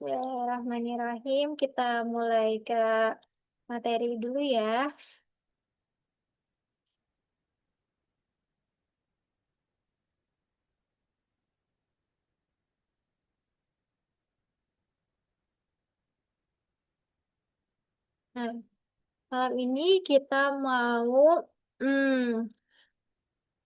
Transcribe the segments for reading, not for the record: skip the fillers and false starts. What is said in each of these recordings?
Bismillahirrahmanirrahim. Kita mulai ke materi dulu ya. Nah, malam ini kita mau hmm,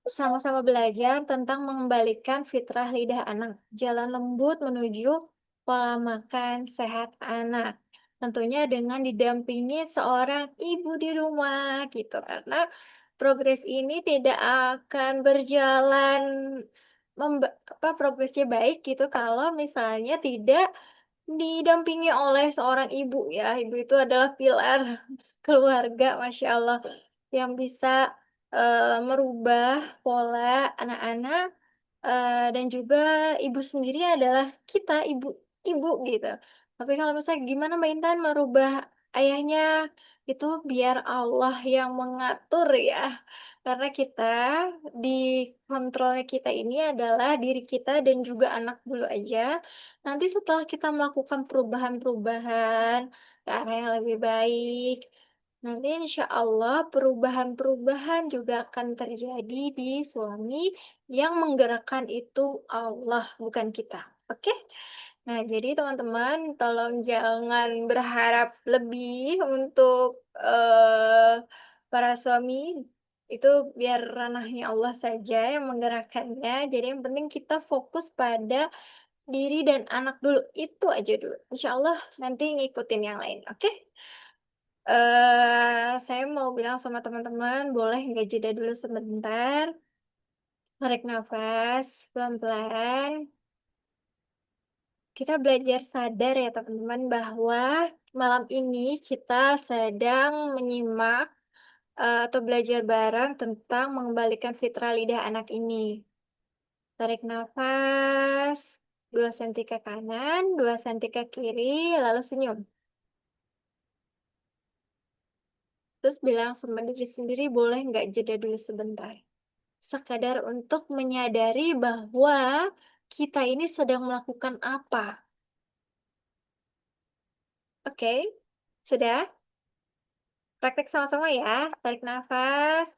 sama-sama belajar tentang mengembalikan fitrah lidah anak. Jalan lembut menuju pola makan sehat anak. Tentunya dengan didampingi seorang ibu di rumah gitu. Karena progres ini tidak akan berjalan progresnya baik gitu kalau misalnya tidak didampingi oleh seorang ibu ya. Ibu itu adalah pilar keluarga, Masya Allah, yang bisa merubah pola anak-anak, dan juga ibu sendiri adalah kita, ibu gitu. Tapi kalau misalnya gimana Mbak Intan merubah ayahnya, itu biar Allah yang mengatur ya. Karena kita, di kontrolnya kita ini adalah diri kita dan juga anak dulu aja. Nanti setelah kita melakukan perubahan-perubahan ke arah yang lebih baik, nanti insya Allah perubahan-perubahan juga akan terjadi di suami yang menggerakkan itu Allah, bukan kita. Oke? Nah, jadi teman-teman tolong jangan berharap lebih untuk para suami, itu biar ranahnya Allah saja yang menggerakkannya. Jadi yang penting kita fokus pada diri dan anak dulu, itu aja dulu. Insya Allah nanti ngikutin yang lain, oke? Saya mau bilang sama teman-teman, boleh nggak jeda dulu sebentar, tarik nafas pelan-pelan. Kita belajar sadar ya teman-teman bahwa malam ini kita sedang menyimak atau belajar bareng tentang mengembalikan fitrah lidah anak ini. Tarik nafas 2 senti ke kanan, 2 senti ke kiri, lalu senyum. Terus bilang sama diri sendiri, boleh nggak jeda dulu sebentar. Sekadar untuk menyadari bahwa kita ini sedang melakukan apa. Oke? Sudah? Praktek sama-sama ya. Tarik nafas,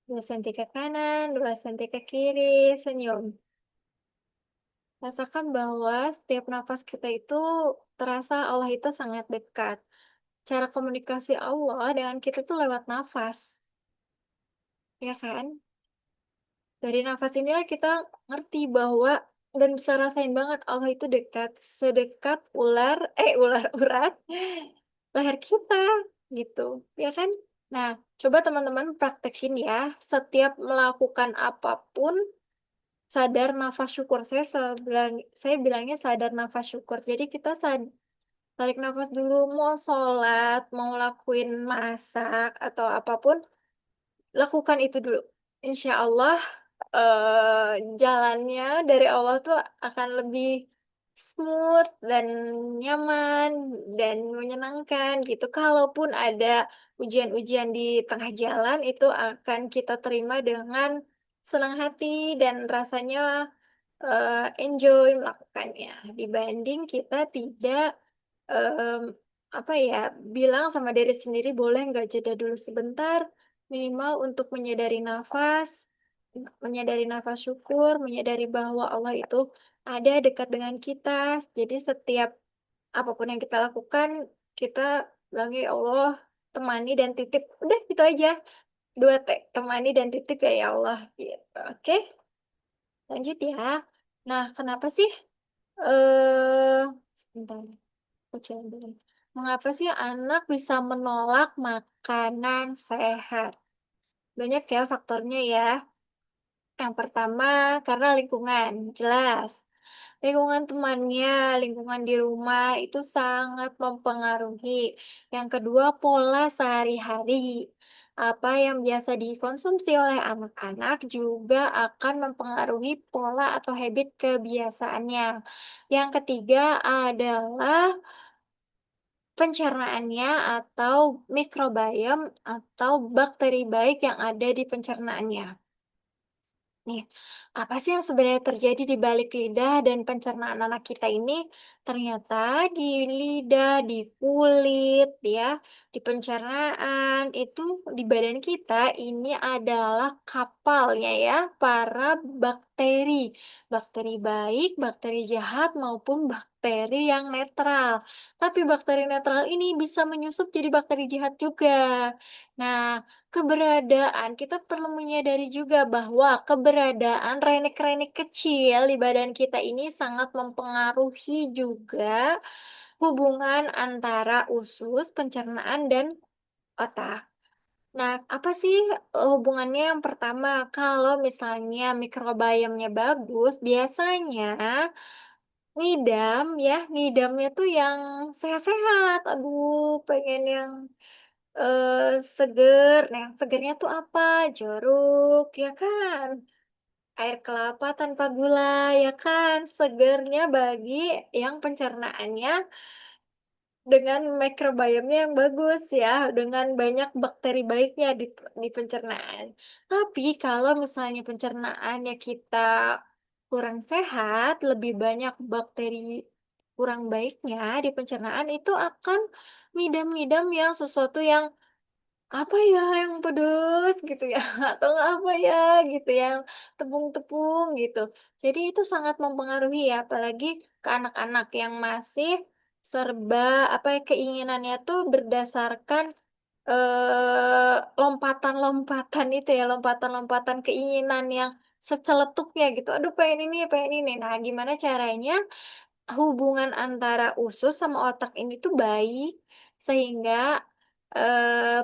2 senti ke kanan, 2 senti ke kiri, senyum. Rasakan bahwa setiap nafas kita itu terasa Allah itu sangat dekat. Cara komunikasi Allah dengan kita tuh lewat nafas, ya kan? Dari nafas inilah kita ngerti bahwa dan bisa rasain banget Allah itu dekat, sedekat ular urat leher kita, gitu, ya kan? Nah, coba teman-teman praktekin ya, setiap melakukan apapun, sadar nafas syukur. Saya bilangnya sadar nafas syukur. Jadi kita tarik nafas dulu, mau sholat, mau lakuin masak, atau apapun, lakukan itu dulu. Insya Allah, jalannya dari Allah tuh akan lebih smooth dan nyaman dan menyenangkan gitu. Kalaupun ada ujian-ujian di tengah jalan, itu akan kita terima dengan senang hati dan rasanya enjoy melakukannya. Dibanding kita tidak, mmm, apa ya, bilang sama diri sendiri, "Boleh nggak jeda dulu sebentar?" Minimal untuk menyadari nafas syukur, menyadari bahwa Allah itu ada dekat dengan kita. Jadi setiap apapun yang kita lakukan, kita bilang, "Ya Allah, temani dan titip." Udah itu aja, 2T, temani dan titip ya Allah, gitu. Oke, lanjut ya. Nah, kenapa sih, sebentar, aku cari dulu. Mengapa sih anak bisa menolak makanan sehat? Banyak ya faktornya ya. Yang pertama, karena lingkungan, jelas. Lingkungan temannya, lingkungan di rumah itu sangat mempengaruhi. Yang kedua, pola sehari-hari. Apa yang biasa dikonsumsi oleh anak-anak juga akan mempengaruhi pola atau habit kebiasaannya. Yang ketiga adalah pencernaannya atau mikrobiom atau bakteri baik yang ada di pencernaannya. Nih, apa sih yang sebenarnya terjadi di balik lidah dan pencernaan anak kita ini? Ternyata di lidah, di kulit, ya, di pencernaan, itu di badan kita ini adalah kapalnya ya, para bakteri. Bakteri baik, bakteri jahat, maupun bakteri yang netral. Tapi bakteri netral ini bisa menyusup jadi bakteri jahat juga. Nah, kita perlu menyadari juga bahwa keberadaan renik-renik kecil di badan kita ini sangat mempengaruhi juga hubungan antara usus, pencernaan, dan otak. Nah, apa sih hubungannya? Yang pertama, kalau misalnya mikrobiomnya bagus, biasanya ngidamnya tuh yang sehat-sehat. Aduh, pengen yang seger. Nah, yang segernya tuh apa? Jeruk, ya kan? Air kelapa tanpa gula, ya kan? Segernya bagi yang pencernaannya dengan mikrobiomnya yang bagus ya, dengan banyak bakteri baiknya di pencernaan. Tapi kalau misalnya pencernaannya kita kurang sehat, lebih banyak bakteri kurang baiknya di pencernaan, itu akan ngidam-ngidam yang sesuatu yang apa ya, yang pedes gitu ya, atau nggak apa ya, gitu, yang tepung-tepung gitu. Jadi itu sangat mempengaruhi ya, apalagi ke anak-anak yang masih serba, apa ya, keinginannya tuh berdasarkan, lompatan-lompatan itu ya, lompatan-lompatan keinginan yang seceletuknya gitu, "Aduh pengen ini pengen ini." Nah, gimana caranya hubungan antara usus sama otak ini tuh baik, sehingga,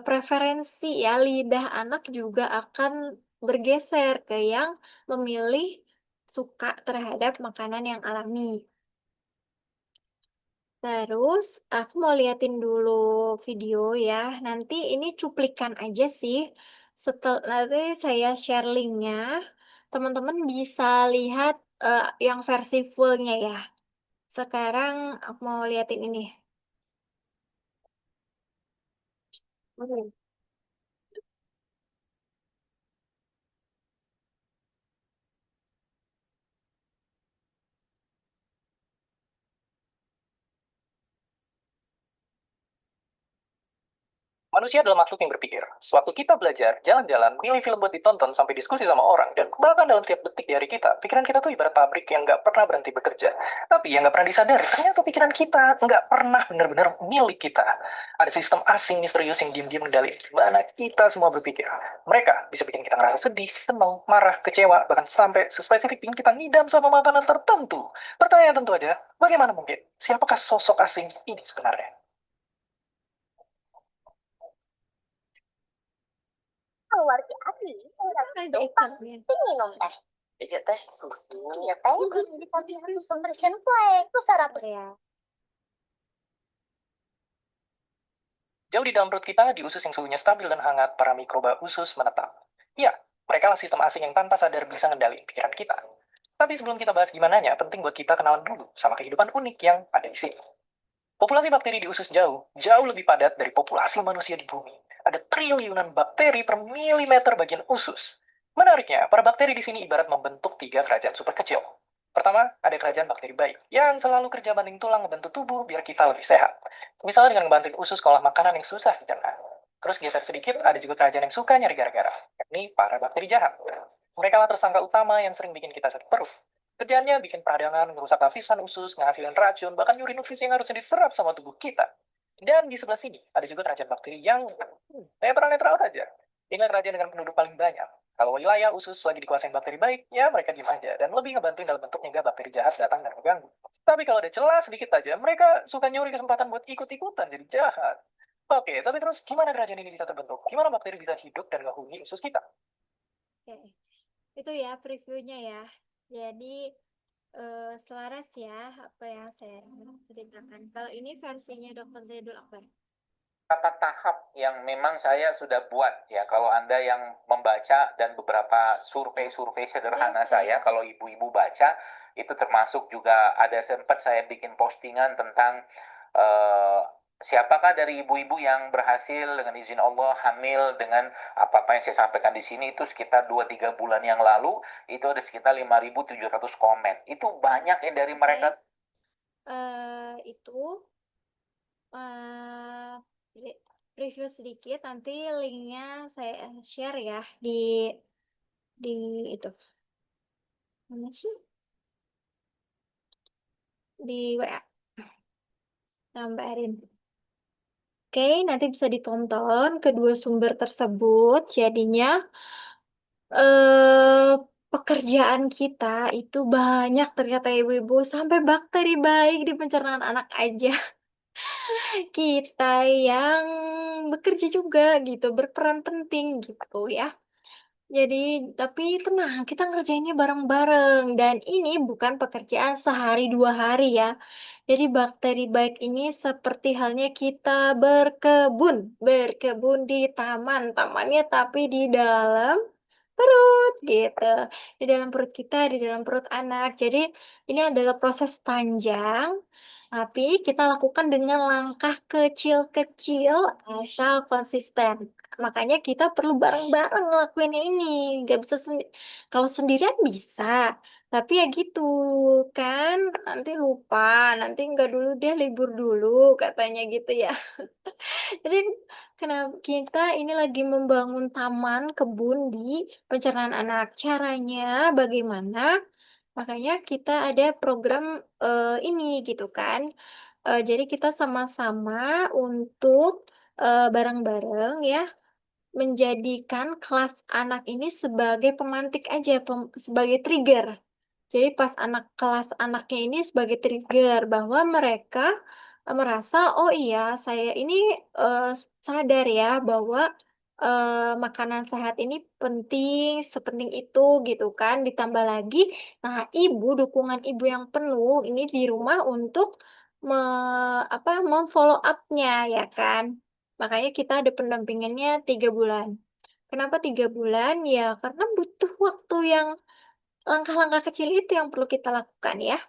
preferensi ya lidah anak juga akan bergeser ke yang memilih suka terhadap makanan yang alami. Terus aku mau liatin dulu video ya, nanti ini cuplikan aja sih, nanti saya share link-nya, teman-teman bisa lihat, yang versi full-nya ya. Sekarang aku mau liatin ini. Oke. Manusia adalah makhluk yang berpikir. Sewaktu kita belajar, jalan-jalan, milih film buat ditonton, sampai diskusi sama orang, dan bahkan dalam tiap detik di hari kita, pikiran kita tuh ibarat pabrik yang nggak pernah berhenti bekerja. Tapi yang nggak pernah disadari, ternyata pikiran kita nggak pernah benar-benar milik kita. Ada sistem asing misterius yang diam-diam mengendalikan gimana kita semua berpikir. Mereka bisa bikin kita ngerasa sedih, senang, marah, kecewa, bahkan sampai spesifik bikin kita ngidam sama makanan tertentu. Pertanyaan tentu aja, bagaimana mungkin? Siapakah sosok asing ini sebenarnya? Keluarga Abi, orang Ada itu ikannya. pasti minum teh. Iya teh, susu. Iya teh, di samping susu Persian Flake. Itu 100. Ya. Jauh di dalam perut kita, di usus yang suhunya stabil dan hangat, para mikroba usus menetap. Ya, mereka lah sistem asing yang tanpa sadar bisa ngendaliin pikiran kita. Tapi sebelum kita bahas gimana nya, penting buat kita kenalan dulu sama kehidupan unik yang ada di sini. Populasi bakteri di usus jauh lebih padat dari populasi manusia di bumi. Ada triliunan bakteri per milimeter bagian usus. Menariknya, para bakteri di sini ibarat membentuk tiga kerajaan super kecil. Pertama, ada kerajaan bakteri baik, yang selalu kerja banding tulang ngebantu tubuh biar kita lebih sehat. Misalnya dengan ngebantuin usus ngolah makanan yang susah dicerna. Terus geser sedikit, ada juga kerajaan yang suka nyari gara-gara. Ini para bakteri jahat. Mereka lah tersangka utama yang sering bikin kita sakit perut. Kerjaannya bikin peradangan, ngerusak lapisan usus, ngasilin racun, bahkan nyuri nutrisi yang harusnya diserap sama tubuh kita. Dan di sebelah sini, ada juga kerajaan bakteri yang netral-netral saja. Inilah kerajaan dengan penduduk paling banyak. Kalau wilayah usus lagi dikuasain bakteri baik, ya mereka diem aja dan lebih ngebantuin dalam bentuk nyegah bakteri jahat datang dan mengganggu. Tapi kalau ada celah sedikit aja, mereka suka nyuri kesempatan buat ikut-ikutan jadi jahat. Oke, tapi terus gimana kerajaan ini bisa terbentuk? Gimana bakteri bisa hidup dan ngehuni usus kita? Oke. Itu ya previewnya ya. Jadi selaras ya apa yang saya ceritakan. Kalau ini versinya Dokter Zaidul Akbar. Beberapa tahap yang memang saya sudah buat ya. Kalau Anda yang membaca dan beberapa survei-survei sederhana Yes, saya, ya. kalau ibu-ibu baca, itu termasuk juga ada sempat saya bikin postingan tentang eh, Siapakah dari ibu-ibu yang berhasil dengan izin Allah hamil dengan apa-apa yang saya sampaikan di sini itu sekitar 2-3 bulan yang lalu itu ada sekitar 5.700 komen. Itu banyak ya dari Oke. mereka. Itu eh, review sedikit, nanti linknya saya share ya di itu mana sih, di WA Mbak Erin. Oke, nanti bisa ditonton kedua sumber tersebut. Jadinya eh pekerjaan kita itu banyak ternyata ibu-ibu, sampai bakteri baik di pencernaan anak aja. Kita yang bekerja juga gitu, berperan penting gitu ya. Jadi, tapi tenang, kita ngerjainnya bareng-bareng. Dan ini bukan pekerjaan sehari dua hari ya. Jadi bakteri baik ini seperti halnya kita berkebun. Berkebun di taman. Tamannya tapi di dalam perut gitu. Di dalam perut kita, di dalam perut anak. Jadi ini adalah proses panjang, tapi kita lakukan dengan langkah kecil-kecil asal konsisten. Makanya kita perlu bareng-bareng ngelakuin ini. Gak bisa kalau sendirian bisa, tapi ya gitu kan, nanti lupa, nanti nggak dulu deh, libur dulu katanya gitu ya. Jadi kenapa kita ini lagi membangun taman kebun di pencernaan anak? Caranya bagaimana? Makanya kita ada program ini gitu kan. Jadi kita sama-sama untuk bareng-bareng ya menjadikan kelas anak ini sebagai pemantik aja, sebagai trigger. Jadi pas kelas anaknya ini sebagai trigger bahwa mereka merasa, oh iya, saya ini eh, sadar ya bahwa makanan sehat ini penting, sepenting itu gitu kan. Ditambah lagi, nah ibu, dukungan ibu yang penuh ini di rumah untuk me, memfollow up-nya ya kan. Makanya kita ada pendampingannya 3 bulan. Kenapa 3 bulan? Ya karena butuh waktu yang langkah-langkah kecil itu yang perlu kita lakukan ya.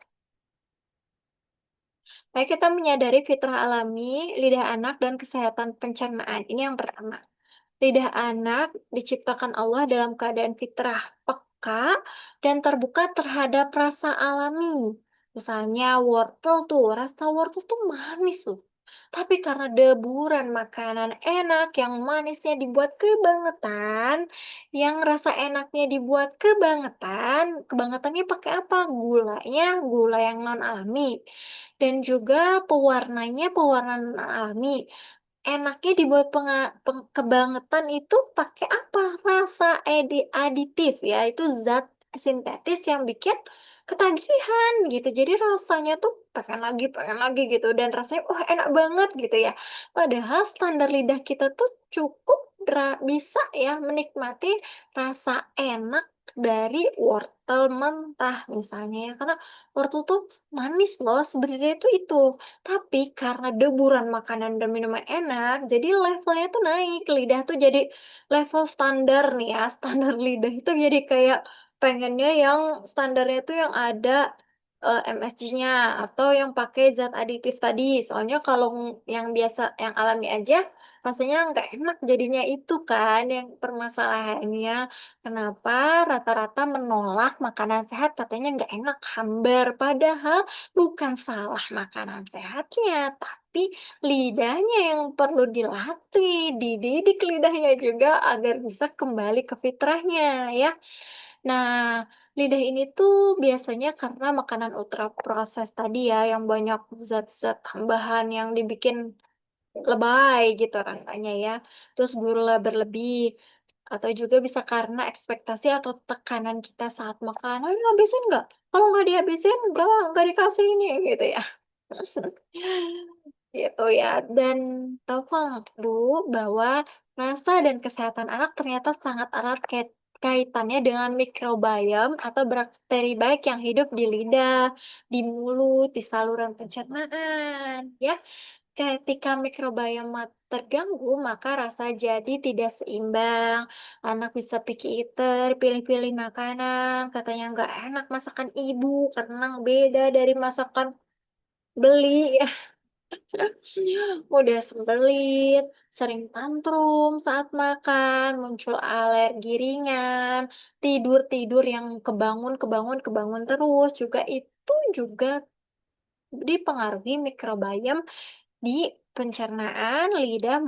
Baik, kita menyadari fitrah alami, lidah anak, dan kesehatan pencernaan. Ini yang pertama. Lidah anak diciptakan Allah dalam keadaan fitrah, peka, dan terbuka terhadap rasa alami. Misalnya wortel tuh, rasa wortel tuh manis loh. Tapi karena deburan makanan enak yang manisnya dibuat kebangetan, yang rasa enaknya dibuat kebangetan, kebangetannya pakai apa? Gulanya, gula yang non alami. Dan juga pewarnanya, pewarna non alami. Enaknya dibuat kebangetan itu pakai apa? Rasa aditif ya, itu zat sintetis yang bikin ketagihan gitu. Jadi rasanya tuh pengen lagi gitu, dan rasanya wah enak banget gitu ya. Padahal standar lidah kita tuh cukup bisa ya menikmati rasa enak dari wortel mentah misalnya ya. Karena wortel tuh manis loh sebenarnya itu. Tapi karena deburan makanan dan minuman enak, jadi levelnya tuh naik. Lidah tuh jadi level standar nih ya. Standar lidah itu jadi kayak pengennya yang standarnya tuh yang ada MSG-nya atau yang pakai zat aditif tadi. Soalnya kalau yang biasa, yang alami aja, rasanya nggak enak jadinya itu kan yang permasalahannya. Kenapa rata-rata menolak makanan sehat katanya nggak enak, hambar. Padahal bukan salah makanan sehatnya, tapi lidahnya yang perlu dilatih, dididik lidahnya juga agar bisa kembali ke fitrahnya ya. Nah, lidah ini tuh biasanya karena makanan ultra proses tadi ya, yang banyak zat-zat tambahan yang dibikin lebay gitu rasanya ya. Terus gula berlebih. Atau juga bisa karena ekspektasi atau tekanan kita saat makan. Ayo habisin nggak? Kalau nggak dihabisin, nggak dikasih ini gitu ya. Gitu ya. Dan tahu Bu bahwa rasa dan kesehatan anak ternyata sangat erat kaitannya dengan mikrobiom atau bakteri baik yang hidup di lidah, di mulut, di saluran pencernaan, ya. Ketika mikrobiom terganggu, maka rasa jadi tidak seimbang. Anak bisa picky eater, pilih-pilih makanan, katanya nggak enak masakan ibu karena beda dari masakan beli. Mudah sembelit, sering tantrum saat makan, muncul alergi ringan, tidur-tidur yang kebangun terus juga itu juga dipengaruhi mikrobiom di pencernaan lidah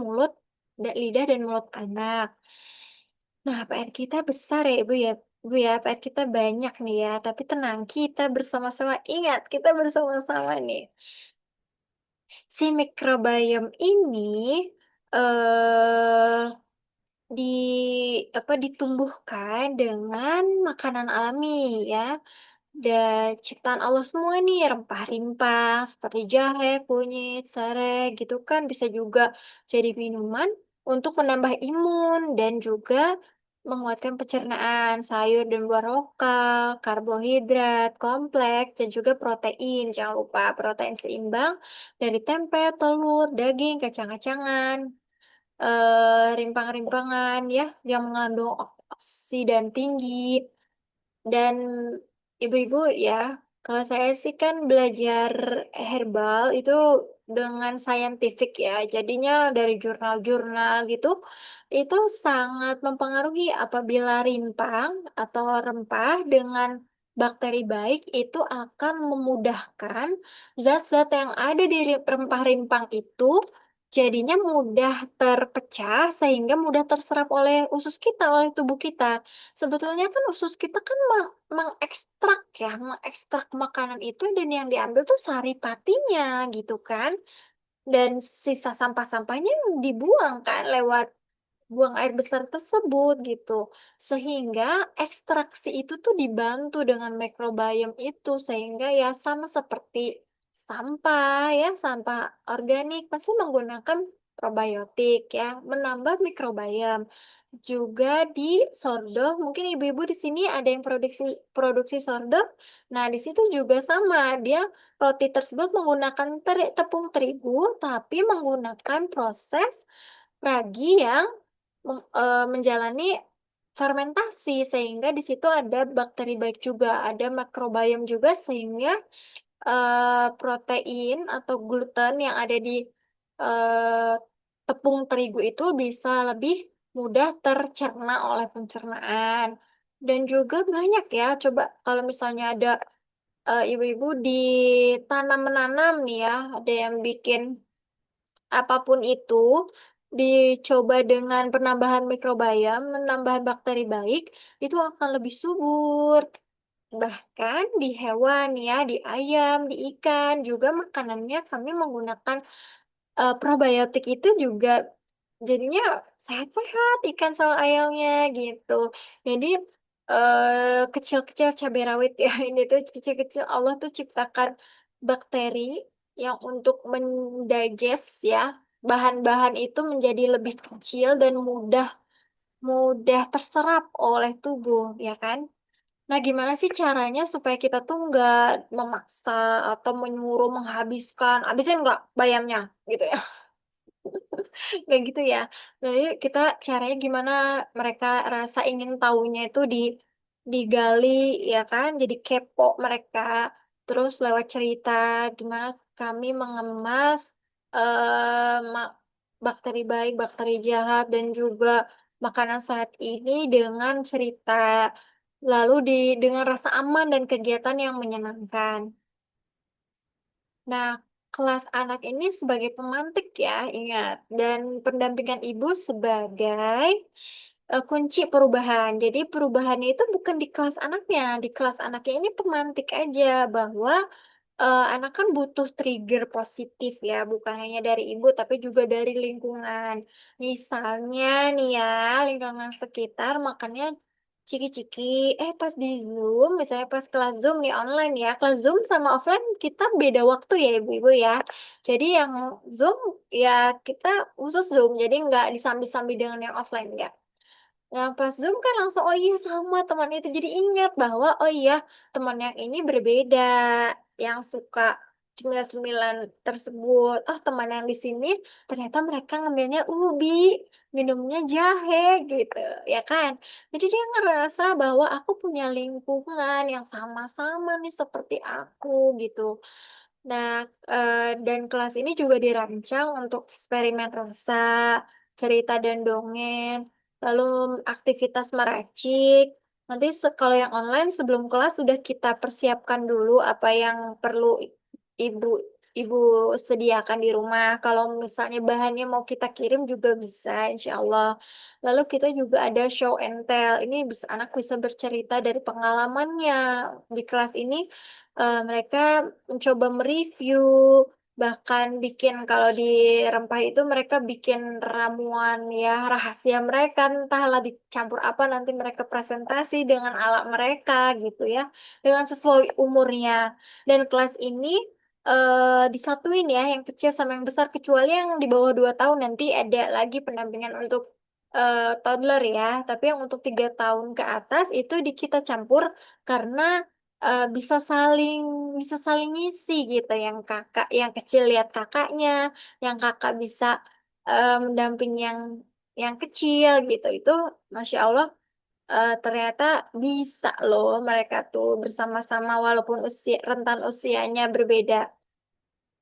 dan mulut anak. Nah, PR kita besar ya, Ibu ya. Bu ya, PR kita banyak nih ya, tapi tenang, kita bersama-sama ingat, kita bersama-sama nih. Si mikrobiom ini eh di ditumbuhkan dengan makanan alami ya. Dan ciptaan Allah semua nih, rempah-rimpah seperti jahe, kunyit, serai gitu kan bisa juga jadi minuman untuk menambah imun dan juga menguatkan pencernaan, sayur dan buah lokal, karbohidrat, kompleks, dan juga protein. Jangan lupa protein seimbang dari tempe, telur, daging, kacang-kacangan, rimpang-rimpangan ya yang mengandung oksidan tinggi. Dan ibu-ibu ya, kalau saya sih kan belajar herbal itu dengan saintifik ya, jadinya dari jurnal-jurnal gitu, itu sangat mempengaruhi apabila rimpang atau rempah dengan bakteri baik itu akan memudahkan zat-zat yang ada di rempah-rimpang itu jadinya mudah terpecah sehingga mudah terserap oleh usus kita, oleh tubuh kita. Sebetulnya kan usus kita kan mengekstrak makanan itu dan yang diambil tuh saripatinya gitu kan. Dan sisa sampah-sampahnya dibuang kan lewat buang air besar tersebut gitu. Sehingga ekstraksi itu tuh dibantu dengan mikrobiom itu sehingga ya sama seperti sampah ya, sampah organik pasti menggunakan probiotik ya, menambah mikrobiom. Juga di sorghum, mungkin ibu-ibu di sini ada yang produksi produksi sorghum. Nah, di situ juga sama, dia roti tersebut menggunakan tepung terigu tapi menggunakan proses ragi yang menjalani fermentasi sehingga di situ ada bakteri baik juga, ada makrobiom juga sehingga protein atau gluten yang ada di eh, tepung terigu itu bisa lebih mudah tercerna oleh pencernaan. Dan juga banyak ya, coba kalau misalnya ada ibu-ibu ditanam menanam nih ya, ada yang bikin apapun itu dicoba dengan penambahan mikrobiom, menambah bakteri baik, itu akan lebih subur. Bahkan di hewan ya, di ayam, di ikan, juga makanannya kami menggunakan probiotik itu juga jadinya sehat-sehat ikan sama ayamnya gitu. Jadi kecil-kecil cabai rawit ya, ini tuh kecil-kecil Allah tuh ciptakan bakteri yang untuk mendigest ya bahan-bahan itu menjadi lebih kecil dan mudah mudah terserap oleh tubuh, ya kan? Nah, gimana sih caranya supaya kita tuh nggak memaksa atau menyuruh menghabiskan, habisin nggak bayamnya, gitu ya? Nggak gitu ya. Jadi kita caranya gimana mereka rasa ingin tahunya itu digali, ya kan? Jadi kepo mereka. Terus lewat cerita, gimana kami mengemas eh, ma- bakteri baik, bakteri jahat, dan juga makanan saat ini dengan cerita. Lalu dengan rasa aman dan kegiatan yang menyenangkan. Nah, kelas anak ini sebagai pemantik ya, ingat. Dan pendampingan ibu sebagai kunci perubahan. Jadi perubahannya itu bukan di kelas anaknya. Di kelas anaknya ini pemantik aja bahwa anak kan butuh trigger positif ya, bukan hanya dari ibu tapi juga dari lingkungan. Misalnya nih ya, lingkungan sekitar makannya ciki-ciki, pas di Zoom, misalnya pas kelas Zoom nih online ya, kelas Zoom sama offline kita beda waktu ya ibu-ibu ya. Jadi yang Zoom ya kita khusus Zoom, jadi nggak disambi-sambi dengan yang offline ya. Nah, pas Zoom kan langsung, oh iya sama teman itu. Jadi ingat bahwa, oh iya teman yang ini berbeda. Yang suka cemilan-cemilan tersebut. Oh teman yang di sini ternyata mereka ngambilnya ubi, minumnya jahe gitu. Ya kan? Jadi dia ngerasa bahwa aku punya lingkungan yang sama-sama nih seperti aku gitu. Nah, dan kelas ini juga dirancang untuk eksperimen rasa, cerita dan dongeng, lalu aktivitas meracik. Nanti kalau yang online sebelum kelas sudah kita persiapkan dulu apa yang perlu ibu ibu sediakan di rumah. Kalau misalnya bahannya mau kita kirim juga bisa, insya Allah. Lalu kita juga ada show and tell. Ini bisa anak bisa bercerita dari pengalamannya di kelas ini. Mereka mencoba mereview, bahkan bikin kalau di rempah itu mereka bikin ramuan ya rahasia mereka, entahlah dicampur apa nanti mereka presentasi dengan alat mereka gitu ya, dengan sesuai umurnya. Dan kelas ini disatuin ya yang kecil sama yang besar, kecuali yang di bawah 2 tahun nanti ada lagi pendampingan untuk toddler ya, tapi yang untuk 3 tahun ke atas itu kita campur karena bisa saling ngisi gitu, yang kakak yang kecil lihat kakaknya, yang kakak bisa mendampingi yang kecil gitu. Itu Masya Allah, ternyata bisa loh mereka tuh bersama-sama walaupun rentan usianya berbeda.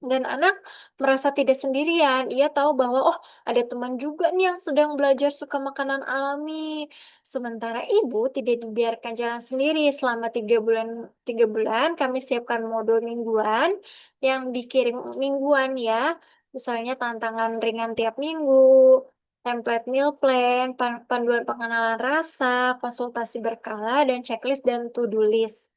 Dan anak merasa tidak sendirian. Ia tahu bahwa, oh, ada teman juga nih yang sedang belajar suka makanan alami. Sementara ibu tidak dibiarkan jalan sendiri selama 3 bulan. 3 bulan kami siapkan modul mingguan yang dikirim mingguan ya. Misalnya tantangan ringan tiap minggu, template meal plan, panduan pengenalan rasa, konsultasi berkala, dan checklist dan to-do list.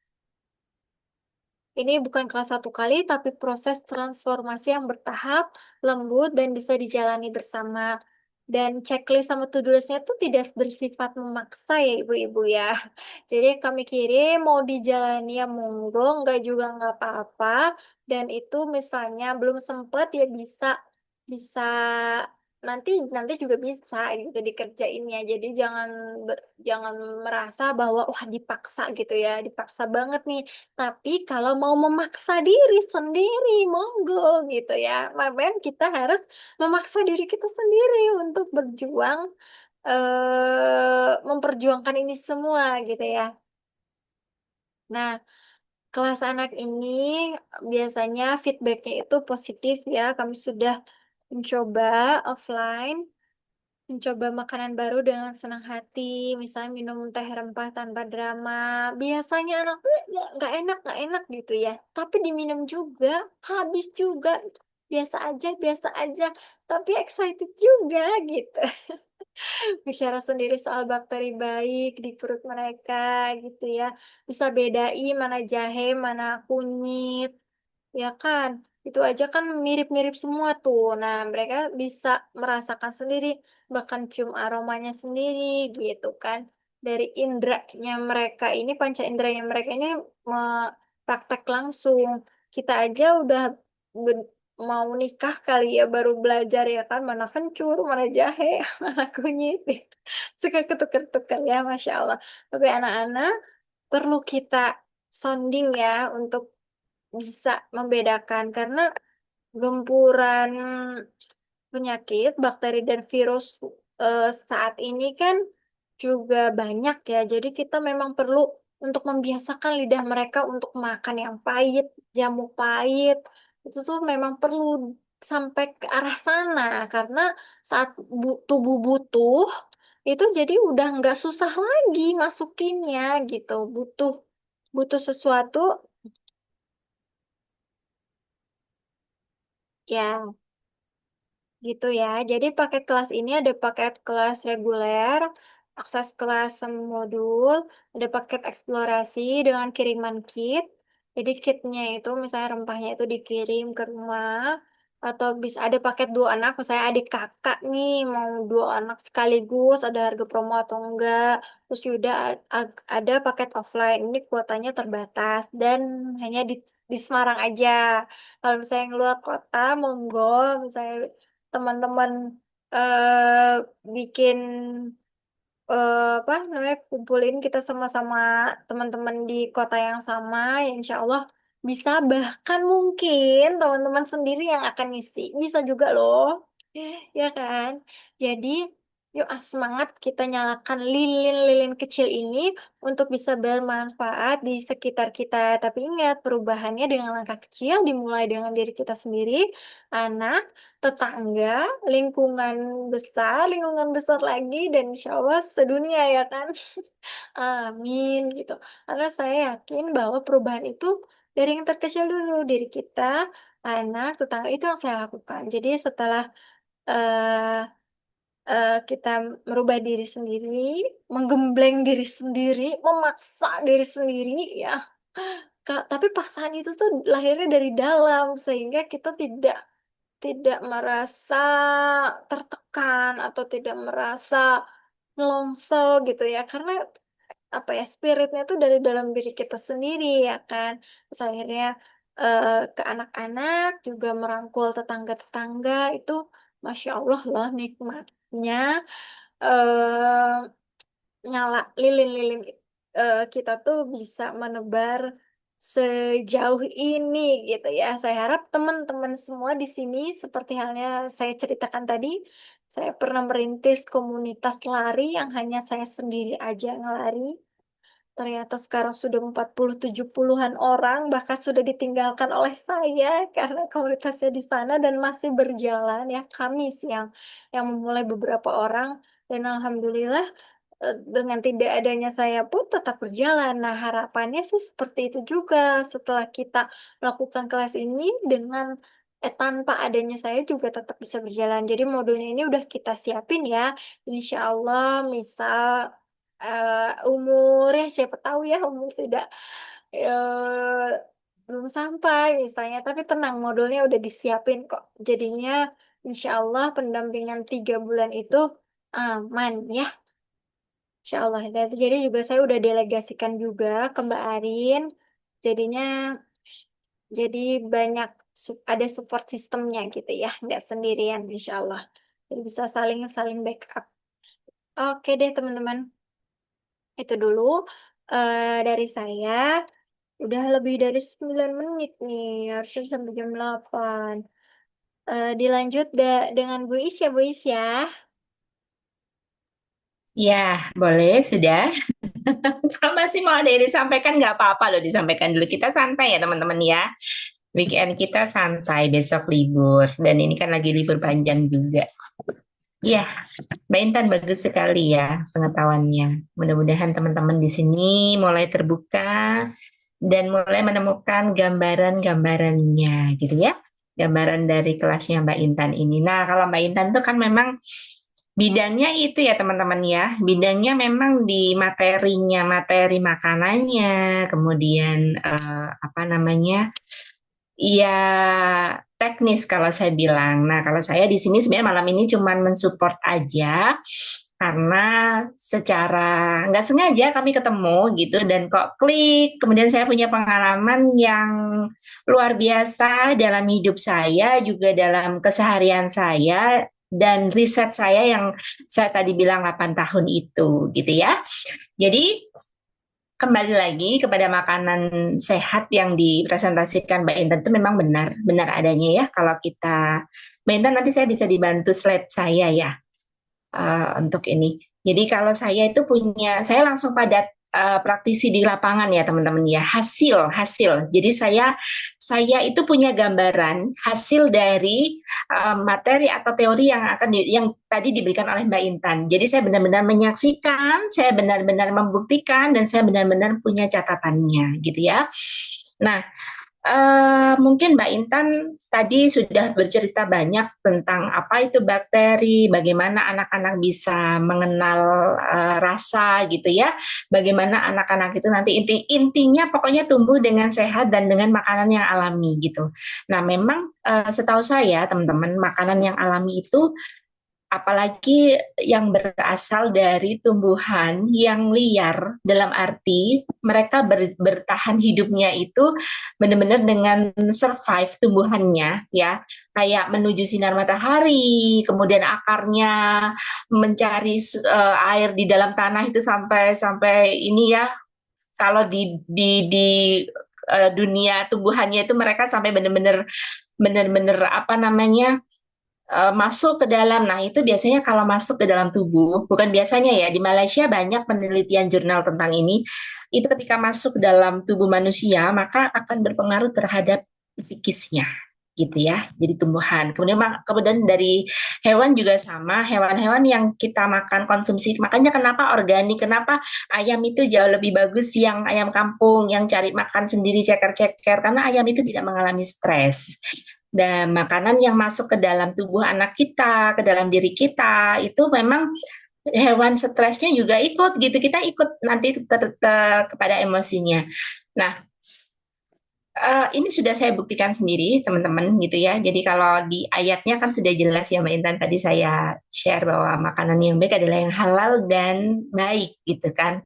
Ini bukan kelas 1 kali, tapi proses transformasi yang bertahap, lembut, dan bisa dijalani bersama. Dan checklist sama to-do list-nya tuh tidak bersifat memaksa ya ibu-ibu ya. Jadi kami kirim mau dijalani ya monggo, enggak juga enggak apa-apa. Dan itu misalnya belum sempat ya bisa bisa nanti nanti juga bisa gitu dikerjainnya. Jadi jangan merasa bahwa wah dipaksa gitu ya, dipaksa banget nih. Tapi kalau mau memaksa diri sendiri, monggo gitu ya. Memang kita harus memaksa diri kita sendiri untuk berjuang, memperjuangkan ini semua gitu ya. Nah, kelas anak ini biasanya feedbacknya itu positif ya. Kami sudah mencoba offline, mencoba makanan baru dengan senang hati, misalnya minum teh rempah tanpa drama. Biasanya anak tuh nggak enak gitu ya, tapi diminum juga, habis juga, biasa aja, tapi excited juga gitu. Bicara sendiri soal bakteri baik di perut mereka gitu ya, bisa bedain mana jahe, mana kunyit, ya kan? Itu aja kan mirip-mirip semua tuh. Nah, mereka bisa merasakan sendiri, bahkan cium aromanya sendiri gitu kan. Dari indranya mereka ini, panca inderanya mereka ini praktek langsung. Kita aja udah mau nikah kali ya, baru belajar ya kan, mana kencur, mana jahe, mana kunyit. Suka ketukar-tukar ya, Masya Allah. Tapi anak-anak perlu kita sounding ya untuk bisa membedakan, karena gempuran penyakit, bakteri dan virus saat ini kan juga banyak ya. Jadi kita memang perlu untuk membiasakan lidah mereka untuk makan yang pahit, jamu pahit. Itu tuh memang perlu sampai ke arah sana, karena saat tubuh butuh itu jadi udah nggak susah lagi masukinnya gitu. Butuh butuh sesuatu ya. Gitu ya. Jadi paket kelas ini ada paket kelas reguler, akses kelas modul, ada paket eksplorasi dengan kiriman kit. Jadi kitnya itu misalnya rempahnya itu dikirim ke rumah, atau bisa ada paket 2 anak, misalnya adik kakak nih mau 2 anak sekaligus, ada harga promo atau enggak. Terus juga ada paket offline, ini kuotanya terbatas dan hanya di Semarang aja. Kalau misalnya yang luar kota, monggo, misalnya teman-teman eh bikin apa namanya, kumpulin kita sama-sama teman-teman di kota yang sama, ya insya Allah bisa, bahkan mungkin teman-teman sendiri yang akan ngisi bisa juga loh, ya kan? Jadi Yuk semangat kita nyalakan lilin-lilin kecil ini untuk bisa bermanfaat di sekitar kita. Tapi ingat, perubahannya dengan langkah kecil dimulai dengan diri kita sendiri, anak, tetangga, lingkungan besar lagi, dan insya Allah sedunia ya kan. Amin gitu. Karena saya yakin bahwa perubahan itu dari yang terkecil dulu, diri kita, anak, tetangga, itu yang saya lakukan. Jadi setelah eh, kita merubah diri sendiri, menggembleng diri sendiri, memaksa diri sendiri, ya. Tapi paksaan itu tuh lahirnya dari dalam, sehingga kita tidak tidak merasa tertekan atau tidak merasa nelongso gitu ya, karena apa ya, spiritnya tuh dari dalam diri kita sendiri ya kan. Terus akhirnya ke anak-anak juga merangkul tetangga-tetangga itu, masya Allah loh nikmatnya eh nyala lilin-lilin kita tuh bisa menebar sejauh ini gitu ya. Saya harap teman-teman semua di sini seperti halnya saya ceritakan tadi, saya pernah merintis komunitas lari yang hanya saya sendiri aja ngelari. Ternyata sekarang sudah 40-70-an orang, bahkan sudah ditinggalkan oleh saya karena komunitasnya di sana dan masih berjalan ya. Kami sih yang memulai beberapa orang, dan alhamdulillah dengan tidak adanya saya pun tetap berjalan. Nah, harapannya sih seperti itu juga setelah kita melakukan kelas ini dengan tanpa adanya saya juga tetap bisa berjalan. Jadi modulnya ini udah kita siapin ya. Insya Allah, misal umur ya siapa tahu ya umur tidak belum sampai misalnya, tapi tenang modulnya udah disiapin kok. Jadinya insya Allah pendampingan 3 bulan itu aman ya. Insya Allah. Dan jadi juga saya udah delegasikan juga ke Mbak Arin. Jadinya jadi banyak ada support sistemnya gitu ya, nggak sendirian Insya Allah. Jadi bisa saling saling backup. Oke deh teman-teman, itu dulu dari saya. Udah lebih dari 9 menit nih, harusnya sampai jam 8. Dilanjut dengan Bu Is ya, Bu Is ya. Ya, boleh, sudah. Kalau masih mau ada yang disampaikan, nggak apa-apa loh, disampaikan dulu. Kita santai ya teman-teman ya. Weekend kita santai, besok libur. Dan ini kan lagi libur panjang juga. Iya, Mbak Intan bagus sekali ya pengetahuannya. Mudah-mudahan teman-teman di sini mulai terbuka dan mulai menemukan gambaran-gambarannya gitu ya. Gambaran dari kelasnya Mbak Intan ini. Nah, kalau Mbak Intan tuh kan memang bidangnya itu ya teman-teman ya, bidangnya memang di materinya, materi makanannya, kemudian apa namanya, ya teknis kalau saya bilang. Nah kalau saya di sini sebenarnya malam ini cuma mensupport aja, karena secara nggak sengaja kami ketemu gitu dan kok klik, kemudian saya punya pengalaman yang luar biasa dalam hidup saya, juga dalam keseharian saya, dan riset saya yang saya tadi bilang 8 tahun itu gitu ya. Jadi kembali lagi kepada makanan sehat yang dipresentasikan Mbak Intan itu memang benar adanya ya. Kalau kita, Mbak Intan, nanti saya bisa dibantu slide saya ya untuk ini. Jadi kalau saya itu punya, saya langsung pada praktisi di lapangan ya teman-teman ya, hasil. Jadi saya itu punya gambaran hasil dari materi atau teori yang tadi diberikan oleh Mbak Intan. Jadi saya benar-benar menyaksikan, saya benar-benar membuktikan, dan saya benar-benar punya catatannya gitu ya. Nah, mungkin Mbak Intan tadi sudah bercerita banyak tentang apa itu bakteri, bagaimana anak-anak bisa mengenal rasa gitu ya, bagaimana anak-anak itu nanti intinya pokoknya tumbuh dengan sehat dan dengan makanan yang alami gitu. Nah, memang setahu saya teman-teman, makanan yang alami itu apalagi yang berasal dari tumbuhan yang liar, dalam arti mereka bertahan hidupnya itu benar-benar dengan survive tumbuhannya ya, kayak menuju sinar matahari, kemudian akarnya mencari air di dalam tanah itu sampai ini ya, kalau di dunia tumbuhannya itu mereka sampai benar-benar apa namanya, masuk ke dalam. Nah, itu biasanya kalau masuk ke dalam tubuh, bukan biasanya ya, di Malaysia banyak penelitian jurnal tentang ini. Itu ketika masuk ke dalam tubuh manusia, maka akan berpengaruh terhadap psikisnya, gitu ya. Jadi tumbuhan. Kemudian dari hewan juga sama, hewan-hewan yang kita makan konsumsi. Makanya kenapa organik, kenapa ayam itu jauh lebih bagus yang ayam kampung, yang cari makan sendiri ceker-ceker, karena ayam itu tidak mengalami stres. Dan makanan yang masuk ke dalam tubuh anak kita, ke dalam diri kita, itu memang hewan stresnya juga ikut gitu. Kita ikut nanti kepada emosinya. Nah, ini sudah saya buktikan sendiri, teman-teman, gitu ya. Jadi kalau di ayatnya kan sudah jelas ya, Mbak Intan, tadi saya share bahwa makanan yang baik adalah yang halal dan baik, gitu kan.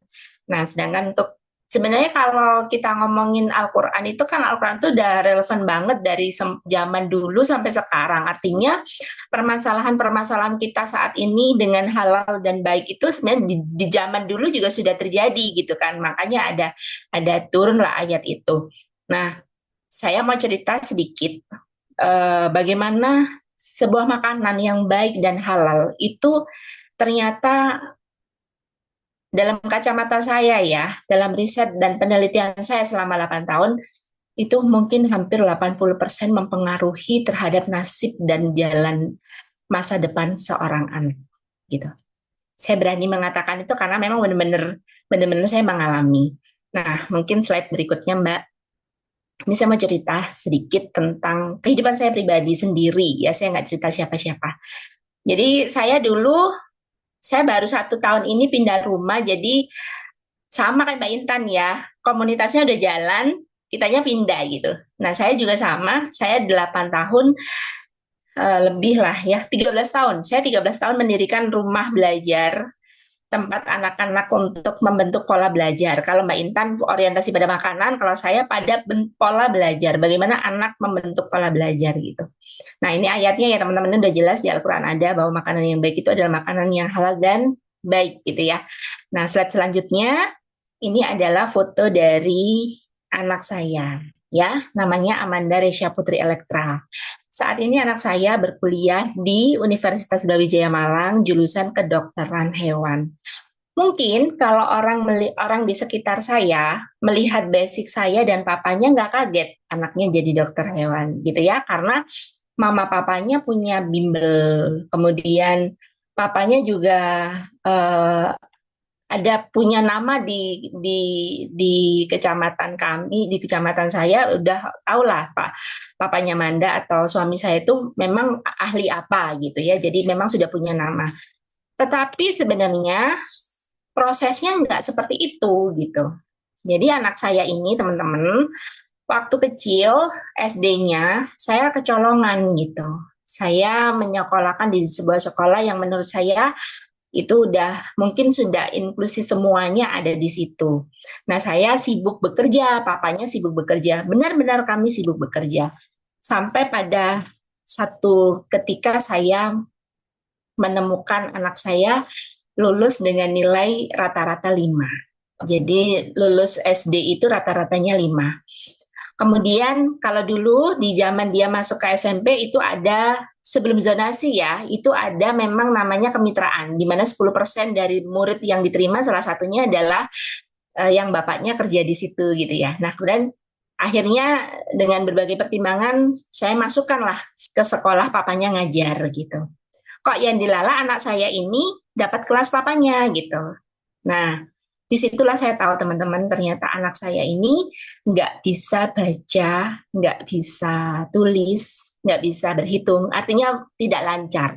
Nah, sedangkan untuk sebenarnya kalau kita ngomongin Al-Quran itu kan Al-Quran itu udah relevan banget dari zaman dulu sampai sekarang. Artinya permasalahan-permasalahan kita saat ini dengan halal dan baik itu sebenarnya di zaman dulu juga sudah terjadi gitu kan. Makanya ada turunlah ayat itu. Nah, saya mau cerita sedikit bagaimana sebuah makanan yang baik dan halal itu ternyata dalam kacamata saya ya, dalam riset dan penelitian saya selama 8 tahun, itu mungkin hampir 80% mempengaruhi terhadap nasib dan jalan masa depan seorang anak. Gitu. Saya berani mengatakan itu karena memang benar-benar saya mengalami. Nah, mungkin slide berikutnya, Mbak. Ini saya mau cerita sedikit tentang kehidupan saya pribadi sendiri. Ya, saya nggak cerita siapa-siapa. Jadi saya baru 1 tahun ini pindah rumah, jadi sama kayak Mbak Intan ya, komunitasnya udah jalan, kitanya pindah gitu. Nah, saya juga sama, saya 8 tahun lebih lah ya, 13 tahun. Saya 13 tahun mendirikan rumah belajar, tempat anak-anak untuk membentuk pola belajar. Kalau Mbak Intan orientasi pada makanan, kalau saya pada pola belajar, bagaimana anak membentuk pola belajar gitu. Nah, ini ayatnya ya teman-teman, udah jelas di Al-Quran ada bahwa makanan yang baik itu adalah makanan yang halal dan baik gitu ya. Nah, slide selanjutnya, ini adalah foto dari anak saya, ya, namanya Amanda Resya Putri Elektra. Saat ini anak saya berkuliah di Universitas Brawijaya Malang, jurusan kedokteran hewan. Mungkin kalau orang di sekitar saya melihat basic saya dan papanya nggak kaget anaknya jadi dokter hewan gitu ya, karena mama papanya punya bimbel, kemudian papanya juga eh, ada punya nama di kecamatan kami, di kecamatan saya udah tahu lah Pak, papanya Manda atau suami saya itu memang ahli apa gitu ya, jadi memang sudah punya nama. Tetapi sebenarnya prosesnya nggak seperti itu gitu. Jadi anak saya ini teman-teman, waktu kecil SD-nya saya kecolongan gitu. Saya menyekolahkan di sebuah sekolah yang menurut saya itu udah mungkin sudah inklusi semuanya ada di situ. Nah, saya sibuk bekerja, papanya sibuk bekerja. Benar-benar kami sibuk bekerja. Sampai pada satu ketika saya menemukan anak saya lulus dengan nilai rata-rata 5. Jadi lulus SD itu rata-ratanya 5. Kemudian kalau dulu di zaman dia masuk ke SMP itu ada sebelum zonasi ya, itu ada memang namanya kemitraan, di mana 10% dari murid yang diterima salah satunya adalah yang bapaknya kerja di situ gitu ya. Nah, kemudian akhirnya dengan berbagai pertimbangan saya masukkanlah ke sekolah papanya ngajar gitu. Kok yang dilala anak saya ini dapat kelas papanya gitu. Nah, disitulah saya tahu teman-teman ternyata anak saya ini nggak bisa baca, nggak bisa tulis, nggak bisa berhitung, artinya tidak lancar.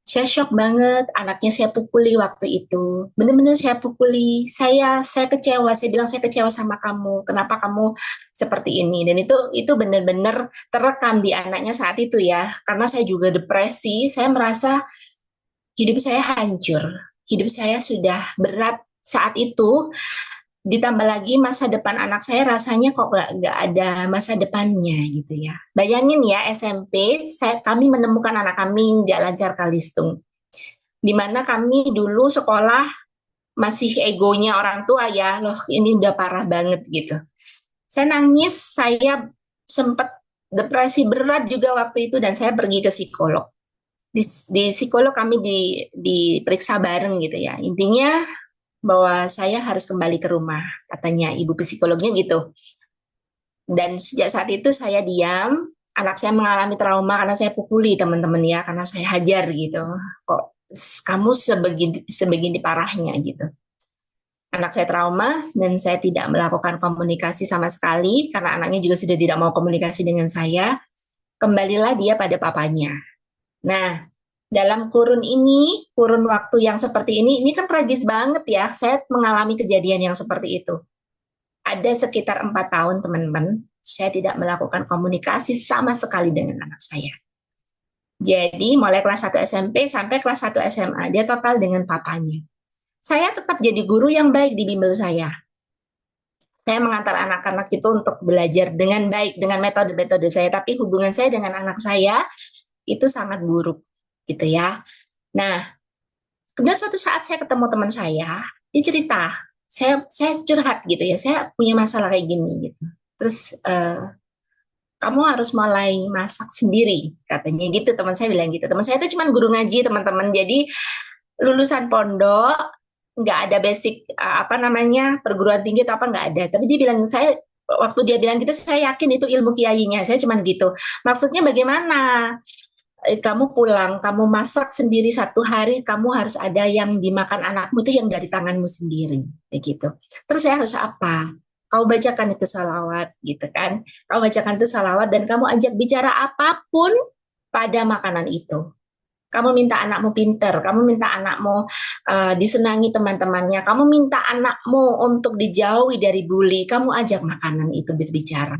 Saya shock banget, anaknya saya pukuli waktu itu. Benar-benar saya pukuli, saya kecewa, saya bilang saya kecewa sama kamu, kenapa kamu seperti ini? Dan itu benar-benar terekam di anaknya saat itu ya, karena saya juga depresi, saya merasa hidup saya hancur, hidup saya sudah berat saat itu, ditambah lagi masa depan anak saya rasanya kok nggak ada masa depannya gitu ya. Bayangin ya SMP, kami menemukan anak kami nggak lancar kalistung. Di mana kami dulu sekolah masih egonya orang tua ya, loh ini udah parah banget gitu. Saya nangis, saya sempat depresi berat juga waktu itu dan saya pergi ke psikolog. di psikolog kami diperiksa bareng gitu ya. Intinya bahwa saya harus kembali ke rumah, katanya ibu psikolognya gitu. Dan sejak saat itu saya diam, anak saya mengalami trauma karena saya pukuli teman-teman ya, karena saya hajar gitu. Kok kamu sebegini parahnya gitu. Anak saya trauma dan saya tidak melakukan komunikasi sama sekali karena anaknya juga sudah tidak mau komunikasi dengan saya. Kembalilah dia pada papanya. Nah, dalam kurun waktu yang seperti ini kan tragis banget ya. Saya mengalami kejadian yang seperti itu. Ada sekitar 4 tahun, teman-teman, saya tidak melakukan komunikasi sama sekali dengan anak saya. Jadi, mulai kelas 1 SMP sampai kelas 1 SMA, dia total dengan papanya. Saya tetap jadi guru yang baik di bimbel saya. Saya mengantar anak-anak itu untuk belajar dengan baik, dengan metode-metode saya, tapi hubungan saya dengan anak saya itu sangat buruk, gitu ya. Nah, kemudian suatu saat saya ketemu teman saya, dia cerita, saya curhat gitu ya, saya punya masalah kayak gini gitu. Terus kamu harus mulai masak sendiri, katanya gitu. Teman saya bilang gitu. Teman saya itu cuma guru ngaji, teman-teman. Jadi lulusan pondok, nggak ada basic apa namanya perguruan tinggi atau apa nggak ada. Tapi dia bilang saya waktu dia bilang gitu, saya yakin itu ilmu kiainya. Saya cuma gitu. Maksudnya bagaimana? Kamu pulang, kamu masak sendiri 1 hari, kamu harus ada yang dimakan anakmu itu yang dari tanganmu sendiri, kayak gitu. Terus saya harus apa? Kau bacakan itu salawat, gitu kan? Kau bacakan itu salawat dan kamu ajak bicara apapun pada makanan itu. Kamu minta anakmu pinter, kamu minta anakmu disenangi teman-temannya, kamu minta anakmu untuk dijauhi dari bully, kamu ajak makanan itu berbicara.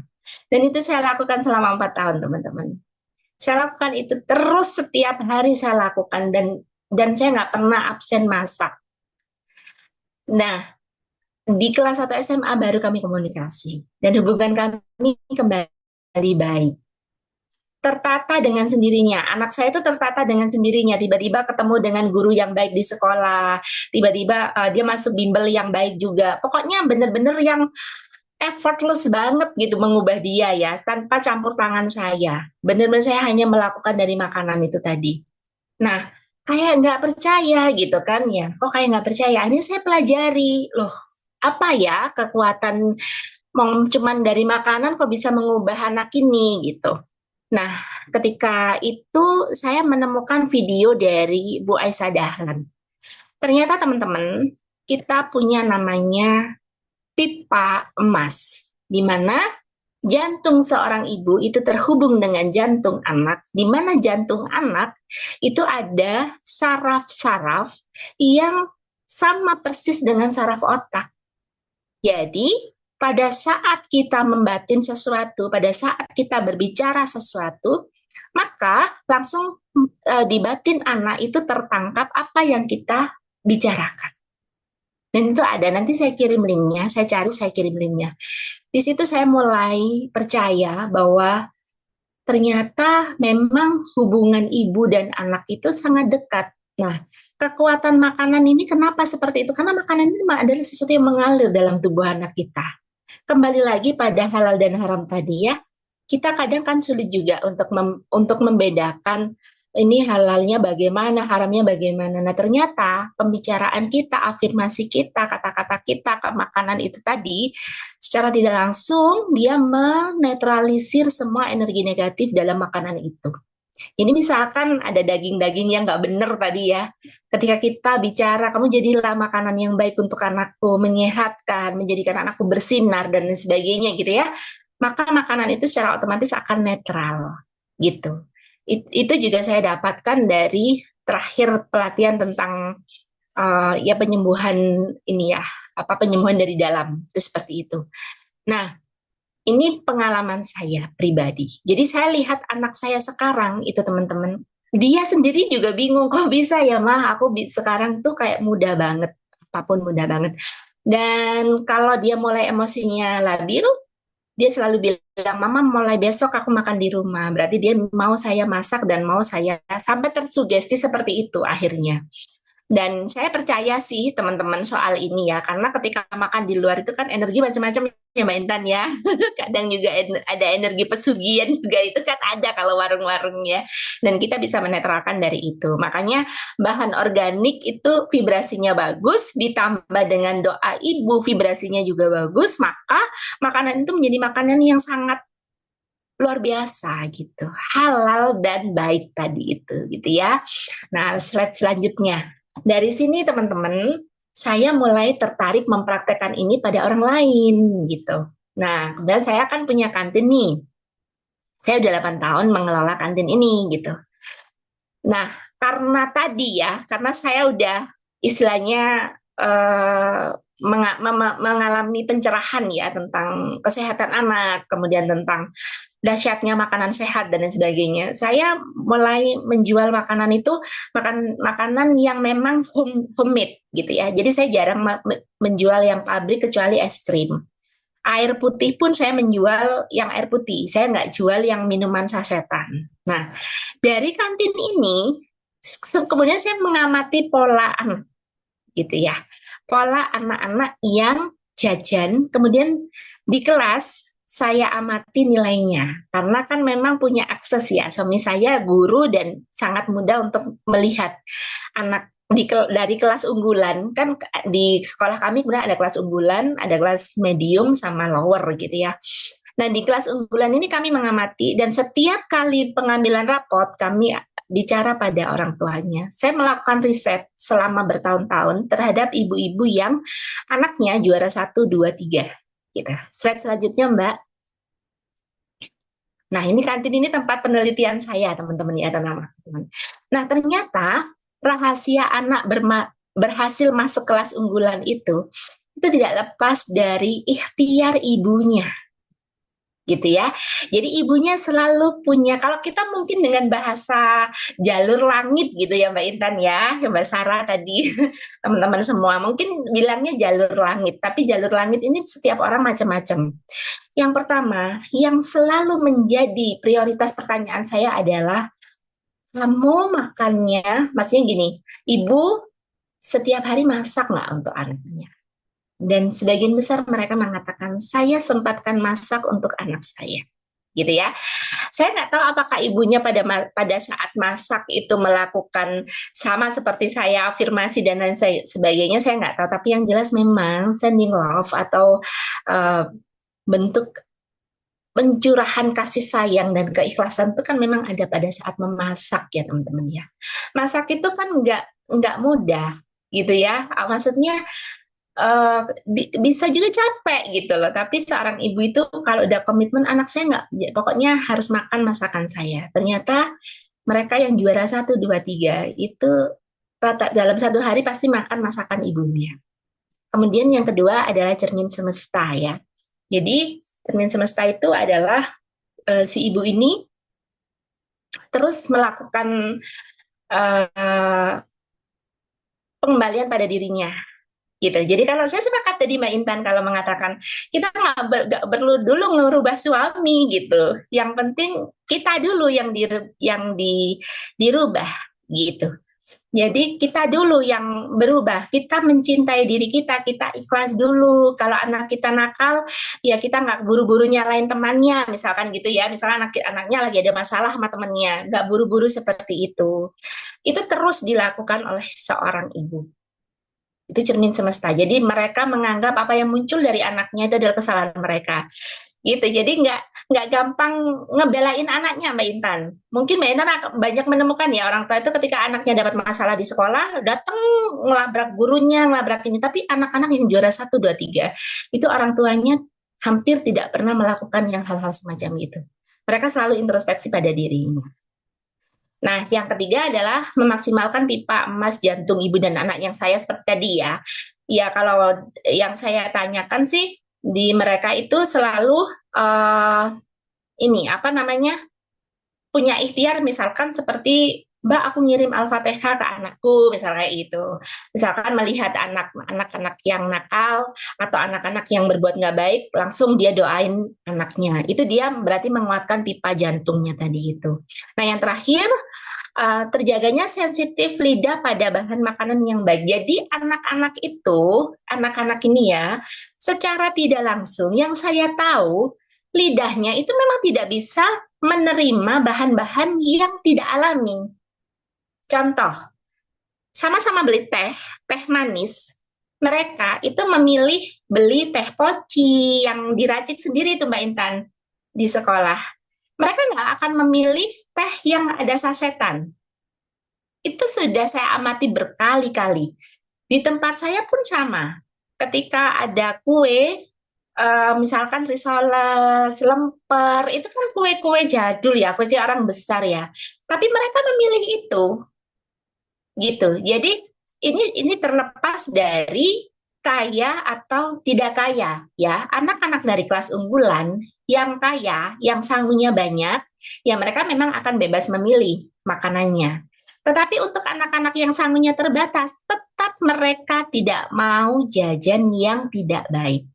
Dan itu saya lakukan selama 4 tahun, teman-teman. Saya lakukan itu terus, setiap hari saya lakukan, dan saya nggak pernah absen masak. Nah, di kelas 1 SMA baru kami komunikasi dan hubungan kami kembali baik. Tertata dengan sendirinya. Anak saya itu tertata dengan sendirinya. Tiba-tiba ketemu dengan guru yang baik di sekolah. Tiba-tiba dia masuk bimbel yang baik juga. Pokoknya benar-benar yang effortless banget gitu mengubah dia ya, tanpa campur tangan saya. Benar-benar saya hanya melakukan dari makanan itu tadi. Nah, kayak nggak percaya gitu kan ya. Kok kayak nggak percaya? Ini saya pelajari. Loh, apa ya kekuatan cuman dari makanan kok bisa mengubah anak ini gitu. Nah, ketika itu saya menemukan video dari Bu Aisyah Dahlan. Ternyata teman-teman, kita punya namanya pipa emas, di mana jantung seorang ibu itu terhubung dengan jantung anak, di mana jantung anak itu ada saraf-saraf yang sama persis dengan saraf otak. Jadi, pada saat kita membatin sesuatu, pada saat kita berbicara sesuatu, maka langsung di batin anak itu tertangkap apa yang kita bicarakan. Dan itu ada, nanti saya kirim linknya, saya cari, saya kirim linknya. Di situ saya mulai percaya bahwa ternyata memang hubungan ibu dan anak itu sangat dekat. Nah, kekuatan makanan ini kenapa seperti itu? Karena makanan ini adalah sesuatu yang mengalir dalam tubuh anak kita. Kembali lagi pada halal dan haram tadi ya, kita kadang kan sulit juga untuk membedakan ini halalnya bagaimana, haramnya bagaimana. Nah, ternyata pembicaraan kita, afirmasi kita, kata-kata kita ke makanan itu tadi, secara tidak langsung dia menetralisir semua energi negatif dalam makanan itu. Ini misalkan ada daging-daging yang nggak benar tadi ya. Ketika kita bicara, kamu jadilah makanan yang baik untuk anakku, menyehatkan, menjadikan anakku bersinar, dan sebagainya gitu ya. Maka makanan itu secara otomatis akan netral gitu. Itu juga saya dapatkan dari terakhir pelatihan tentang ya penyembuhan ini ya, penyembuhan dari dalam, itu seperti itu. Nah, ini pengalaman saya pribadi. Jadi saya lihat anak saya sekarang itu teman-teman, dia sendiri juga bingung, kok bisa ya mah aku sekarang tuh kayak mudah banget, apapun mudah banget. Dan kalau dia mulai emosinya labil, dia selalu bilang, mama mulai besok aku makan di rumah. Berarti dia mau saya masak dan mau saya, sampai tersugesti seperti itu akhirnya. Dan saya percaya sih teman-teman soal ini ya, karena ketika makan di luar itu kan energi macam-macam ya Mbak Intan ya. Kadang juga ada energi pesugihan juga itu kan ada kalau warung-warungnya. Dan kita bisa menetralkan dari itu. Makanya bahan organik itu vibrasinya bagus, ditambah dengan doa ibu vibrasinya juga bagus, maka makanan itu menjadi makanan yang sangat luar biasa gitu. Halal dan baik tadi itu gitu ya. Nah, slide selanjutnya. Dari sini teman-teman, saya mulai tertarik mempraktekkan ini pada orang lain gitu. Nah, kemudian saya kan punya kantin nih. Saya udah 8 tahun mengelola kantin ini gitu. Nah, karena tadi ya, karena saya udah istilahnya mengalami pencerahan ya tentang kesehatan anak, kemudian tentang dahsyatnya makanan sehat dan lain sebagainya. Saya mulai menjual makanan itu makanan yang memang homemade gitu ya. Jadi saya jarang menjual yang pabrik kecuali es krim. Air putih pun saya menjual yang air putih. Saya nggak jual yang minuman sasetan. Nah, dari kantin ini kemudian saya mengamati pola anak gitu ya. Pola anak-anak yang jajan, kemudian di kelas saya amati nilainya karena kan memang punya akses ya, suami saya guru dan sangat mudah untuk melihat anak dari kelas unggulan. Kan di sekolah kami kemudian ada kelas unggulan, ada kelas medium sama lower gitu ya. Nah, di kelas unggulan ini kami mengamati dan setiap kali pengambilan raport kami bicara pada orang tuanya. Saya melakukan riset selama bertahun-tahun terhadap ibu-ibu yang anaknya juara 1, 2, 3. Gitu. Slide selanjutnya, Mbak. Nah, ini kantin ini tempat penelitian saya, teman-teman ya, teman-teman. Nah, ternyata rahasia anak berhasil masuk kelas unggulan itu tidak lepas dari ikhtiar ibunya gitu ya. Jadi ibunya selalu punya, kalau kita mungkin dengan bahasa jalur langit gitu ya Mbak Intan ya, Mbak Sarah tadi, teman-teman semua mungkin bilangnya jalur langit, tapi jalur langit ini setiap orang macam-macam. Yang pertama, yang selalu menjadi prioritas pertanyaan saya adalah, kamu makannya, maksudnya gini, ibu setiap hari masak nggak untuk anaknya? Dan sebagian besar mereka mengatakan, saya sempatkan masak untuk anak saya. Gitu ya. Saya nggak tahu apakah ibunya pada saat masak itu melakukan sama seperti saya, afirmasi dan lain sebagainya, saya nggak tahu. Tapi yang jelas memang sending love atau bentuk pencurahan kasih sayang dan keikhlasan itu kan memang ada pada saat memasak ya teman-teman ya. Masak itu kan nggak mudah gitu ya. Maksudnya bisa juga capek gitu loh. Tapi seorang ibu itu kalau udah komitmen anak saya nggak, pokoknya harus makan masakan saya. Ternyata mereka yang juara 1, 2, 3 itu dalam satu hari pasti makan masakan ibunya. Kemudian yang kedua adalah cermin semesta ya. Jadi cermin semesta itu adalah si ibu ini terus melakukan pengembalian pada dirinya gitu. Jadi kalau saya sepakat tadi Mbak Intan kalau mengatakan kita nggak perlu dulu ngerubah suami gitu. Yang penting kita dulu yang dirubah gitu. Jadi kita dulu yang berubah, kita mencintai diri kita ikhlas dulu. Kalau anak kita nakal, ya kita nggak buru-buru nyalain temannya, misalkan gitu ya. Misalnya anaknya lagi ada masalah sama temannya, nggak buru-buru seperti itu. Itu terus dilakukan oleh seorang ibu. Itu cermin semesta. Jadi mereka menganggap apa yang muncul dari anaknya itu adalah kesalahan mereka. Gitu. Jadi nggak gampang ngebelain anaknya Mbak Intan. Mungkin Mbak Intan banyak menemukan ya orang tua itu ketika anaknya dapat masalah di sekolah, datang ngelabrak gurunya, ngelabrak ini. Tapi anak-anak yang juara 1, 2, 3 itu orang tuanya hampir tidak pernah melakukan yang hal-hal semacam itu. Mereka selalu introspeksi pada dirinya. Nah, yang ketiga adalah memaksimalkan pipa emas jantung ibu dan anak yang saya seperti tadi ya. Ya, kalau yang saya tanyakan sih di mereka itu selalu ini apa namanya punya ikhtiar misalkan seperti Mbak aku ngirim Al-Fatihah ke anakku misalnya itu. Misalkan melihat anak-anak yang nakal atau anak-anak yang berbuat nggak baik langsung dia doain anaknya. Itu dia berarti menguatkan pipa jantungnya tadi itu. Nah yang terakhir terjaganya sensitif lidah pada bahan makanan yang baik. Jadi anak-anak ini ya, secara tidak langsung yang saya tahu lidahnya itu memang tidak bisa menerima bahan-bahan yang tidak alami. Contoh, sama-sama beli teh manis. Mereka itu memilih beli teh poci yang diracik sendiri itu Mbak Intan di sekolah. Mereka nggak akan memilih teh yang ada sasetan. Itu sudah saya amati berkali-kali. Di tempat saya pun sama. Ketika ada kue, misalkan risoles, lemper, itu kan kue-kue jadul ya, kue orang besar ya. Tapi mereka memilih itu, gitu. Jadi ini terlepas dari kaya atau tidak kaya ya. Anak-anak dari kelas unggulan yang kaya, yang sangunya banyak, ya mereka memang akan bebas memilih makanannya. Tetapi untuk anak-anak yang sangunya terbatas, tetap mereka tidak mau jajan yang tidak baik.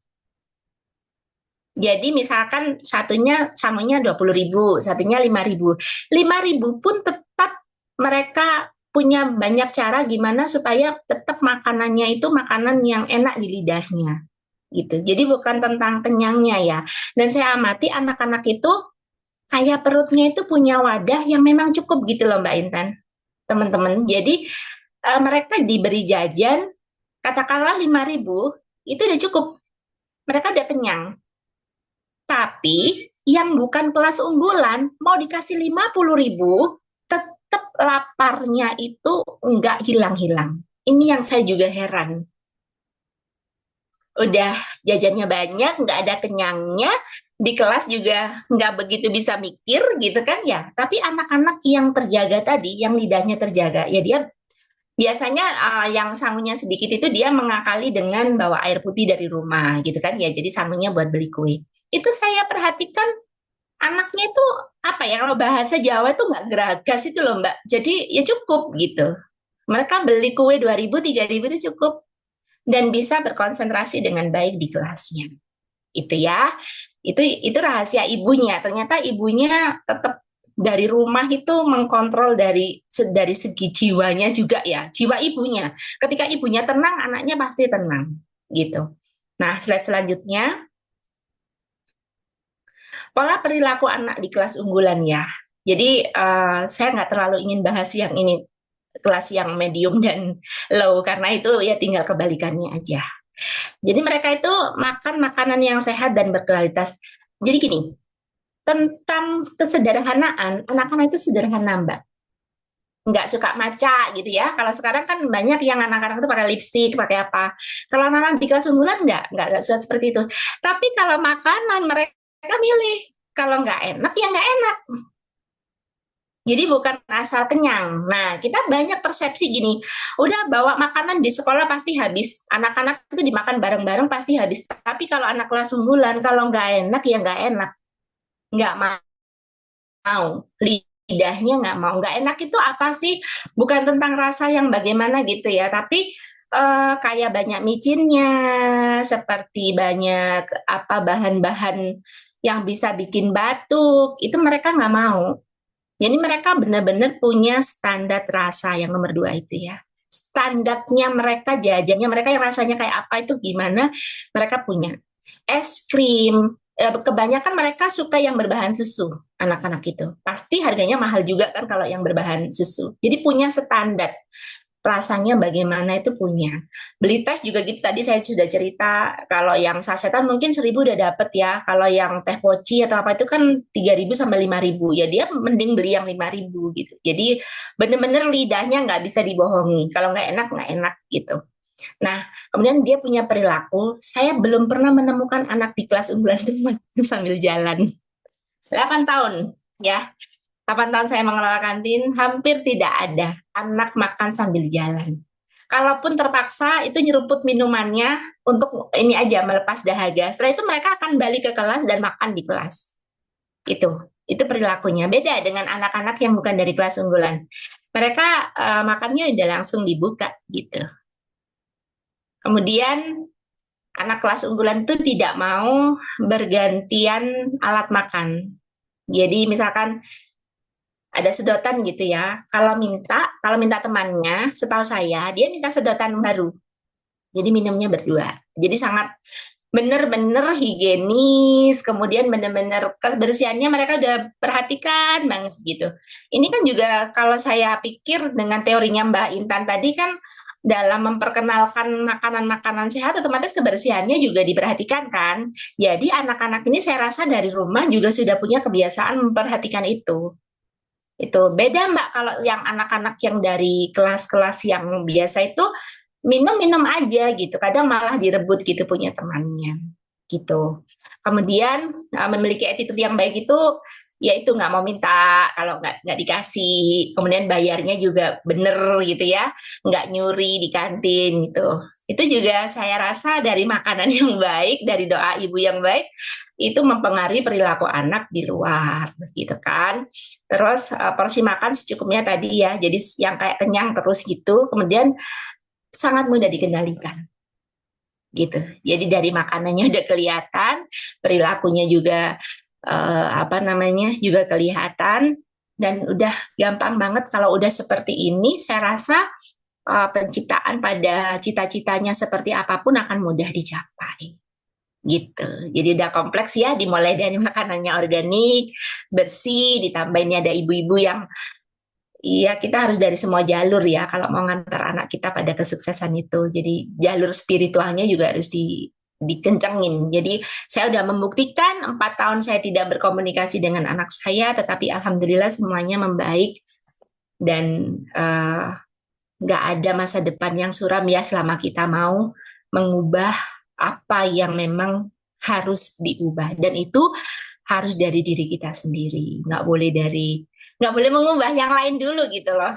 Jadi misalkan satunya sangunya 20.000, satunya 5.000. 5.000 pun tetap mereka punya banyak cara gimana supaya tetap makanannya itu makanan yang enak di lidahnya. Gitu. Jadi bukan tentang kenyangnya ya. Dan saya amati anak-anak itu kayak perutnya itu punya wadah yang memang cukup gitu loh Mbak Intan. Teman-teman. Jadi mereka diberi jajan katakanlah 5.000 itu udah cukup. Mereka udah kenyang. Tapi yang bukan kelas unggulan mau dikasih 50.000 tetap laparnya itu nggak hilang-hilang. Ini yang saya juga heran. Udah jajannya banyak, nggak ada kenyangnya, di kelas juga nggak begitu bisa mikir gitu kan ya. Tapi anak-anak yang terjaga tadi, yang lidahnya terjaga, ya dia biasanya yang sangunya sedikit itu dia mengakali dengan bawa air putih dari rumah gitu kan ya. Jadi sangunya buat beli kue. Itu saya perhatikan anaknya itu apa ya kalau bahasa Jawa itu nggak geragas itu loh Mbak. Jadi ya cukup gitu. Mereka beli kue 2.000, 3.000 itu cukup dan bisa berkonsentrasi dengan baik di kelasnya. Itu ya. Itu rahasia ibunya. Ternyata ibunya tetap dari rumah itu mengkontrol dari segi jiwanya juga ya, jiwa ibunya. Ketika ibunya tenang, anaknya pasti tenang gitu. Nah, slide selanjutnya pola perilaku anak di kelas unggulan ya. Jadi saya nggak terlalu ingin bahas yang ini kelas yang medium dan low karena itu ya tinggal kebalikannya aja. Jadi mereka itu makan makanan yang sehat dan berkualitas. Jadi gini, tentang kesederhanaan, anak-anak itu sederhana Mbak. Nggak suka maca gitu ya. Kalau sekarang kan banyak yang anak-anak itu pakai lipstik, pakai apa. Kalau anak-anak di kelas unggulan nggak suka seperti itu. Tapi kalau makanan mereka milih. Kalau nggak enak, ya nggak enak. Jadi bukan asal kenyang. Nah, kita banyak persepsi gini, udah bawa makanan di sekolah pasti habis. Anak-anak itu dimakan bareng-bareng pasti habis. Tapi kalau anak kelas unggulan, kalau nggak enak, ya nggak enak. Nggak mau. Lidahnya nggak mau. Nggak enak itu apa sih? Bukan tentang rasa yang bagaimana gitu ya, tapi kayak banyak micinnya, seperti banyak apa bahan-bahan yang bisa bikin batuk, itu mereka nggak mau. Jadi mereka benar-benar punya standar rasa yang nomor 2 itu ya. Standarnya mereka, jajannya mereka yang rasanya kayak apa itu gimana, mereka punya. Es krim, kebanyakan mereka suka yang berbahan susu, anak-anak itu. Pasti harganya mahal juga kan kalau yang berbahan susu. Jadi punya standar rasanya bagaimana itu punya. Beli teh juga gitu, tadi saya sudah cerita, kalau yang sasetan mungkin 1.000 udah dapet ya, kalau yang teh poci atau apa itu kan 3.000 sampai 5.000, ya dia mending beli yang 5.000 gitu. Jadi bener-bener lidahnya nggak bisa dibohongi, kalau nggak enak gitu. Nah, kemudian dia punya perilaku, saya belum pernah menemukan anak di kelas unggulan itu sambil jalan. 8 tahun ya, 8 tahun saya mengelola kantin, hampir tidak ada anak makan sambil jalan. Kalaupun terpaksa, itu nyeruput minumannya untuk ini aja, melepas dahaga. Setelah itu mereka akan balik ke kelas dan makan di kelas. Itu perilakunya. Beda dengan anak-anak yang bukan dari kelas unggulan. Mereka makannya udah langsung dibuka gitu. Kemudian anak kelas unggulan itu tidak mau bergantian alat makan. Jadi misalkan ada sedotan gitu ya. Kalau minta temannya, setahu saya dia minta sedotan baru. Jadi minumnya berdua. Jadi sangat bener-bener higienis, kemudian bener-bener kebersihannya mereka udah perhatikan banget gitu. Ini kan juga kalau saya pikir dengan teorinya Mbak Intan tadi kan dalam memperkenalkan makanan-makanan sehat otomatis kebersihannya juga diperhatikan kan. Jadi anak-anak ini saya rasa dari rumah juga sudah punya kebiasaan memperhatikan itu. Itu beda Mbak kalau yang anak-anak yang dari kelas-kelas yang biasa itu minum-minum aja gitu. Kadang malah direbut gitu punya temannya gitu. Kemudian memiliki attitude yang baik itu ya itu nggak mau minta kalau nggak dikasih. Kemudian bayarnya juga bener gitu ya, nggak nyuri di kantin gitu. Itu juga saya rasa dari makanan yang baik, dari doa ibu yang baik itu mempengaruhi perilaku anak di luar gitu kan. Terus porsi makan secukupnya tadi ya, jadi yang kayak kenyang terus gitu. Kemudian sangat mudah dikendalikan gitu. Jadi dari makanannya udah kelihatan, perilakunya juga apa namanya juga kelihatan dan udah gampang banget kalau udah seperti ini. Saya rasa penciptaan pada cita-citanya seperti apapun akan mudah dicapai gitu. Jadi udah kompleks ya, dimulai dari makanannya organik, bersih, ditambahin ada ibu-ibu yang iya, kita harus dari semua jalur ya kalau mau ngantar anak kita pada kesuksesan itu. Jadi jalur spiritualnya juga harus dikencengin. Jadi saya udah membuktikan 4 tahun saya tidak berkomunikasi dengan anak saya, tetapi alhamdulillah semuanya membaik dan nggak ada masa depan yang suram ya selama kita mau mengubah apa yang memang harus diubah dan itu harus dari diri kita sendiri, nggak boleh mengubah yang lain dulu gitu loh.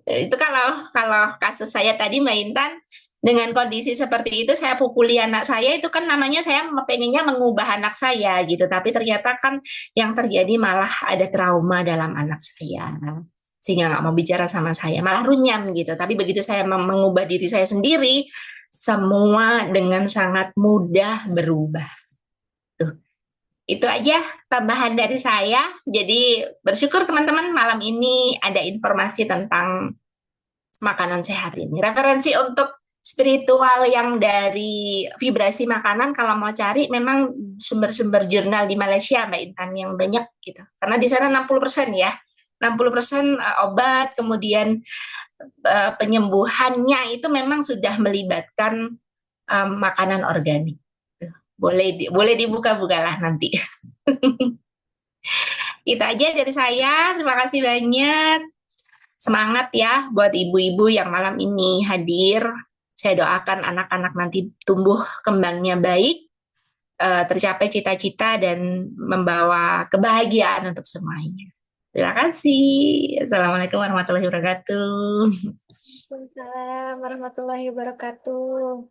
Itu kalau kalau kasus saya tadi Mbak Intan dengan kondisi seperti itu saya pukuli anak saya itu kan namanya saya pengennya mengubah anak saya gitu tapi ternyata kan yang terjadi malah ada trauma dalam anak saya sehingga nggak mau bicara sama saya malah runyam gitu tapi begitu saya mengubah diri saya sendiri semua dengan sangat mudah berubah. Tuh, itu aja tambahan dari saya. Jadi bersyukur teman-teman malam ini ada informasi tentang makanan sehat ini. Referensi untuk spiritual yang dari vibrasi makanan kalau mau cari memang sumber-sumber jurnal di Malaysia Mbak Intan yang banyak gitu. Karena di sana 60% ya. 60% obat, kemudian penyembuhannya itu memang sudah melibatkan makanan organik. Boleh dibuka-buka lah nanti. Itu aja dari saya. Terima kasih banyak. Semangat ya buat ibu-ibu yang malam ini hadir. Saya doakan anak-anak nanti tumbuh kembangnya baik, tercapai cita-cita dan membawa kebahagiaan untuk semuanya. Terima kasih. Assalamualaikum warahmatullahi wabarakatuh. Waalaikumsalam warahmatullahi wabarakatuh.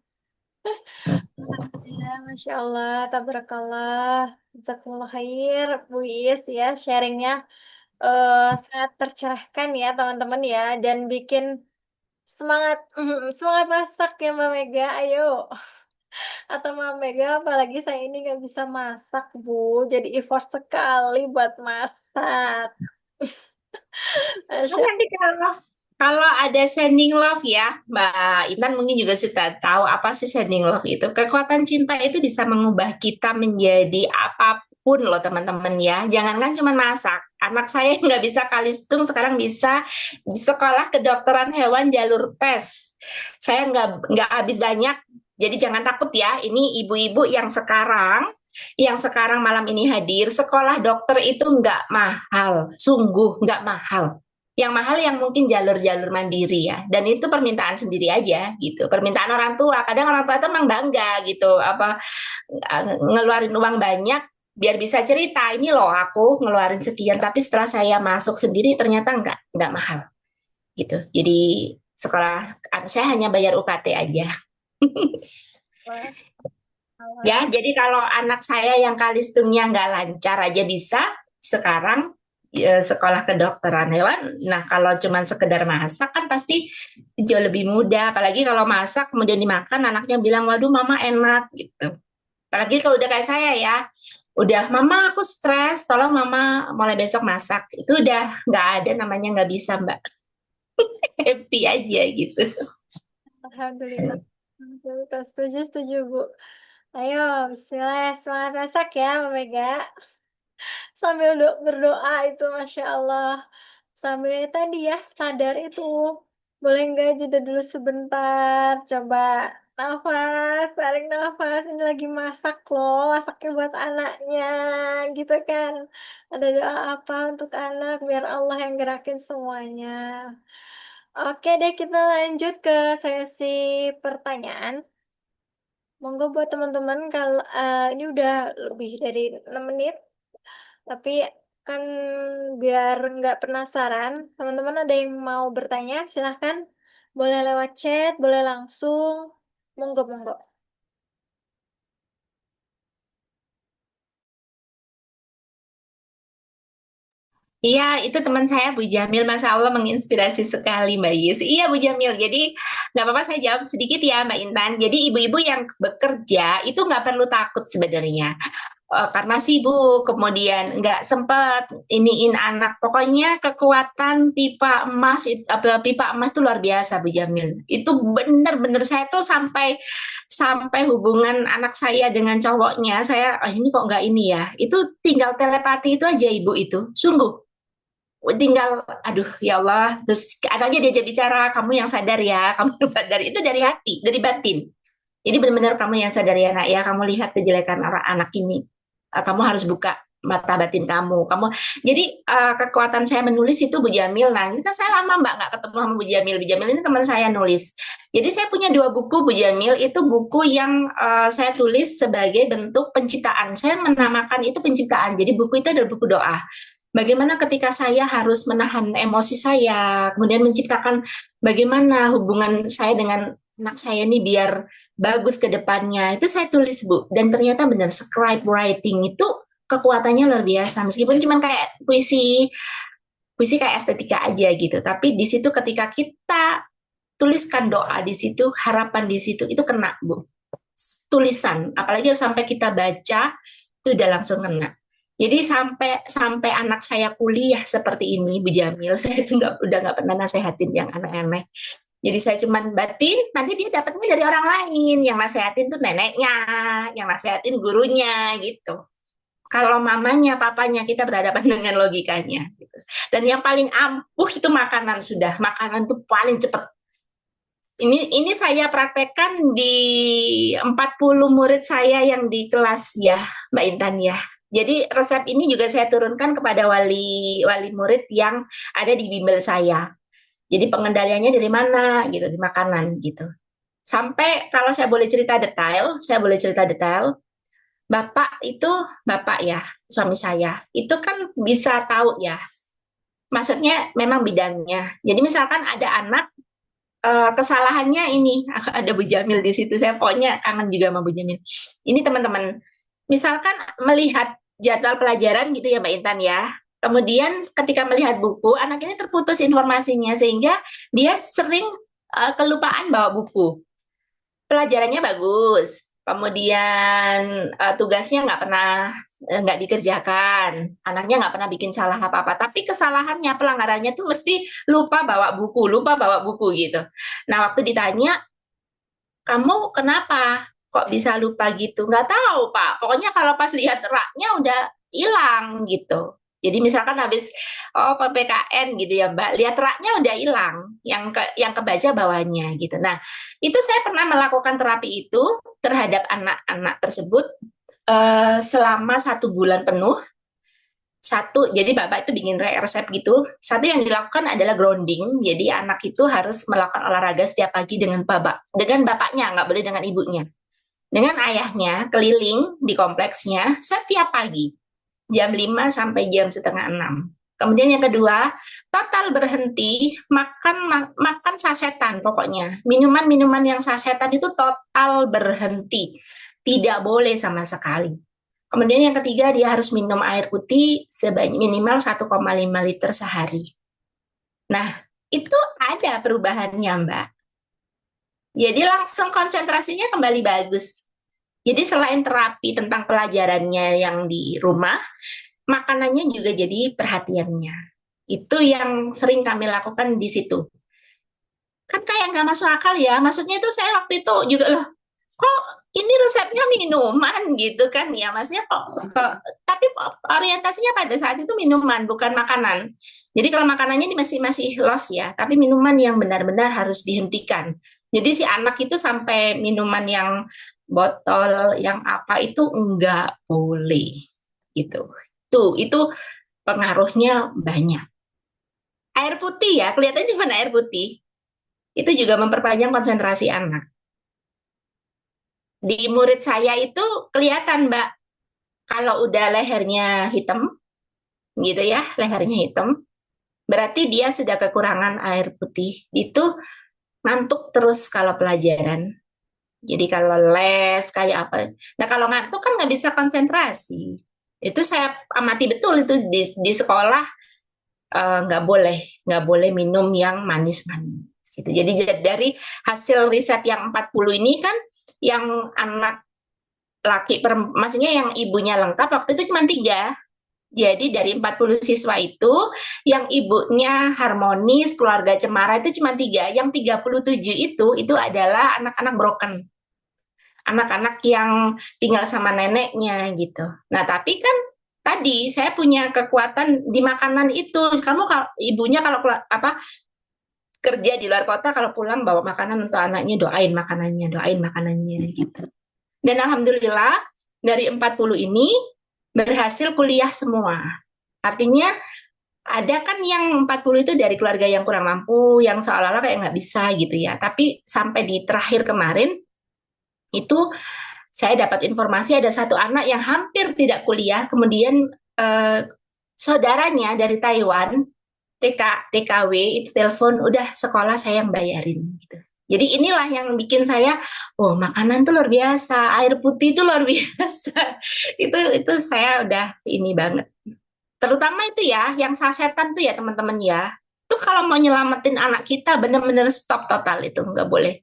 Ya, Masya Allah, tabarakallah, jazakallah khair, Bu Is ya, sharingnya sangat tercerahkan ya teman-teman ya, dan bikin semangat semangat masak ya Mbak Mega, ayo. Atau Mbak Mega, apalagi saya ini nggak bisa masak Bu, jadi effort sekali buat masak. Masya Nanti kalau ada sending love ya, Mbak Intan mungkin juga sudah tahu apa sih sending love itu. Kekuatan cinta itu bisa mengubah kita menjadi apapun loh teman-teman ya. Jangankan cuma masak. Anak saya yang nggak bisa kalistung sekarang bisa di sekolah kedokteran hewan jalur tes. Saya nggak habis banyak. Jadi jangan takut ya. Ini ibu-ibu yang sekarang malam ini hadir, sekolah dokter itu nggak mahal, sungguh nggak mahal. Yang mahal yang mungkin jalur-jalur mandiri ya, dan itu permintaan sendiri aja gitu, permintaan orang tua. Kadang orang tua itu memang bangga gitu, apa ngeluarin uang banyak biar bisa cerita ini loh aku ngeluarin sekian, tapi setelah saya masuk sendiri ternyata nggak mahal gitu. Jadi sekolah saya hanya bayar UKT aja. Ya, Allah. jadi kalau anak saya yang kalistumnya nggak lancar aja bisa sekarang sekolah kedokteran hewan. Nah, kalau cuma sekedar masak kan pasti jauh lebih mudah. Apalagi kalau masak kemudian dimakan, anaknya bilang, waduh mama enak gitu. Apalagi kalau udah kayak saya ya, Udah, mama aku stres, tolong mama mulai besok masak. Itu udah nggak ada namanya nggak bisa Mbak. Happy aja gitu. Alhamdulillah. Alhamdulillah. Setuju, setuju, Bu. Ayo, bismillah, semangat masak ya, Mbak Mega. Sambil berdoa itu, Masya Allah. Sambil tadi ya, sadar itu. Boleh nggak jeda dulu sebentar? Coba nafas, tarik nafas. Ini lagi masak loh, masaknya buat anaknya, gitu kan. Ada doa apa untuk anak, biar Allah yang gerakin semuanya. Oke deh, kita lanjut ke sesi pertanyaan. Monggo buat teman-teman kalau ini udah lebih dari 6 menit, tapi kan biar nggak penasaran, teman-teman ada yang mau bertanya, silahkan. Boleh lewat chat, boleh langsung. Monggo, monggo. Iya, itu teman saya Bu Jamil, Masya Allah menginspirasi sekali Mbak Yus. Iya Bu Jamil, jadi nggak apa-apa saya jawab sedikit ya Mbak Intan. Jadi ibu-ibu yang bekerja itu nggak perlu takut sebenarnya. Karena sibuk, kemudian nggak sempat iniin anak. Pokoknya kekuatan pipa emas itu luar biasa Bu Jamil. Itu bener-bener saya tuh sampai sampai hubungan anak saya dengan cowoknya, saya ini kok nggak ini ya. Itu tinggal telepati itu aja ibu itu, sungguh tinggal aduh ya Allah terus anaknya diajak bicara kamu yang sadar ya kamu yang sadar itu dari hati dari batin jadi benar-benar kamu yang sadar ya nak ya kamu lihat kejelekan anak ini. Kamu harus buka mata batin kamu jadi kekuatan saya menulis itu Bu Jamil. Nah ini kan saya lama mbak nggak ketemu sama Bu Jamil ini teman saya nulis jadi saya punya 2 buku Bu Jamil itu buku yang saya tulis sebagai bentuk penciptaan saya menamakan itu penciptaan jadi buku itu adalah buku doa. Bagaimana ketika saya harus menahan emosi saya, kemudian menciptakan bagaimana hubungan saya dengan anak saya ini biar bagus ke depannya. Itu saya tulis, Bu. Dan ternyata benar, scribe writing itu kekuatannya luar biasa. Meskipun cuma kayak puisi, puisi kayak estetika aja gitu. Tapi di situ ketika kita tuliskan doa di situ, harapan di situ, itu kena, Bu. Tulisan, apalagi sampai kita baca, itu udah langsung kena. Jadi sampai sampai anak saya kuliah seperti ini, Bu Jamil, saya itu udah nggak pernah nasehatin yang aneh-aneh. Jadi saya cuman batin, nanti dia dapatnya dari orang lain. Yang nasehatin tuh neneknya, yang nasehatin gurunya gitu. Kalau mamanya, papanya, kita berhadapan dengan logikanya. Gitu. Dan yang paling ampuh itu makanan sudah. Makanan tuh paling cepat. Ini saya praktekkan di 40 murid saya yang di kelas ya, Mbak Intan ya. Jadi resep ini juga saya turunkan kepada wali wali murid yang ada di bimbel saya. Jadi pengendaliannya dari mana gitu, di makanan gitu. Sampai kalau saya boleh cerita detail, Bapak itu Bapak ya, suami saya. Itu kan bisa tahu ya. Maksudnya memang bidangnya. Jadi misalkan ada anak kesalahannya ini ada Bu Jamil di situ. Saya pokoknya kangen juga sama Bu Jamil. Ini teman-teman, misalkan melihat jadwal pelajaran gitu ya Mbak Intan ya. Kemudian ketika melihat buku, anak ini terputus informasinya sehingga dia sering kelupaan bawa buku. Pelajarannya bagus, kemudian tugasnya nggak dikerjakan, anaknya nggak pernah bikin salah apa-apa, tapi kesalahannya pelanggarannya tuh mesti lupa bawa buku gitu. Nah waktu ditanya, kamu kenapa kok bisa lupa gitu? Nggak tahu Pak, pokoknya kalau pas lihat raknya udah hilang gitu. Jadi misalkan habis PPKN gitu ya Mbak, lihat raknya udah hilang, yang kebaca bawahnya gitu. Nah itu saya pernah melakukan terapi itu terhadap anak-anak tersebut selama 1 bulan penuh. Satu, jadi bapak itu bikin resep gitu. Satu yang dilakukan adalah grounding. Jadi anak itu harus melakukan olahraga setiap pagi dengan bapaknya, nggak boleh dengan ibunya. Dengan ayahnya keliling di kompleksnya setiap pagi jam 5 sampai jam setengah 6. Kemudian yang kedua, total berhenti makan sasetan pokoknya. Minuman-minuman yang sasetan itu total berhenti. Tidak boleh sama sekali. Kemudian yang ketiga, dia harus minum air putih sebanyak minimal 1,5 liter sehari. Nah, itu ada perubahannya, Mbak. Jadi langsung konsentrasinya kembali bagus. Jadi selain terapi tentang pelajarannya yang di rumah, makanannya juga jadi perhatiannya. Itu yang sering kami lakukan di situ. Kan kayak nggak masuk akal ya. Maksudnya itu saya waktu itu juga loh, kok ini resepnya minuman gitu kan ya. Maksudnya kok tapi orientasinya pada saat itu minuman bukan makanan. Jadi kalau makanannya ini masih masih los ya, tapi minuman yang benar-benar harus dihentikan. Jadi si anak itu sampai minuman yang botol yang apa itu enggak boleh gitu. Itu pengaruhnya banyak. Air putih ya, kelihatannya cuma air putih. Itu juga memperpanjang konsentrasi anak. Di murid saya itu kelihatan, Mbak, kalau udah lehernya hitam, gitu ya, lehernya hitam, berarti dia sudah kekurangan air putih. Itu ngantuk terus kalau pelajaran. Jadi kalau les kayak apa. Nah kalau ngantuk kan nggak bisa konsentrasi. Itu saya amati betul itu di sekolah nggak boleh minum yang manis-manis. Gitu. Jadi dari hasil riset yang 40 ini kan yang anak laki, maksudnya yang ibunya lengkap waktu itu cuma 3. Jadi dari 40 siswa itu, yang ibunya harmonis, keluarga cemara itu cuma 3. Yang 37 itu adalah anak-anak broken. Anak-anak yang tinggal sama neneknya gitu. Nah tapi kan tadi saya punya kekuatan di makanan itu. Kamu kalau ibunya kalau apa kerja di luar kota kalau pulang bawa makanan untuk anaknya doain makanannya gitu. Dan alhamdulillah dari 40 ini berhasil kuliah semua. Artinya ada kan yang 40 itu dari keluarga yang kurang mampu, yang seolah-olah kayak nggak bisa gitu ya. Tapi sampai di terakhir kemarin itu saya dapat informasi ada satu anak yang hampir tidak kuliah, kemudian eh, saudaranya dari Taiwan TKW itu telepon udah sekolah saya yang bayarin gitu. Jadi inilah yang bikin saya, oh makanan tuh luar biasa, air putih itu luar biasa. Itu saya udah ini banget. Terutama itu ya, yang sasetan tuh ya teman-teman ya. Itu kalau mau nyelamatin anak kita bener-bener stop total itu nggak boleh.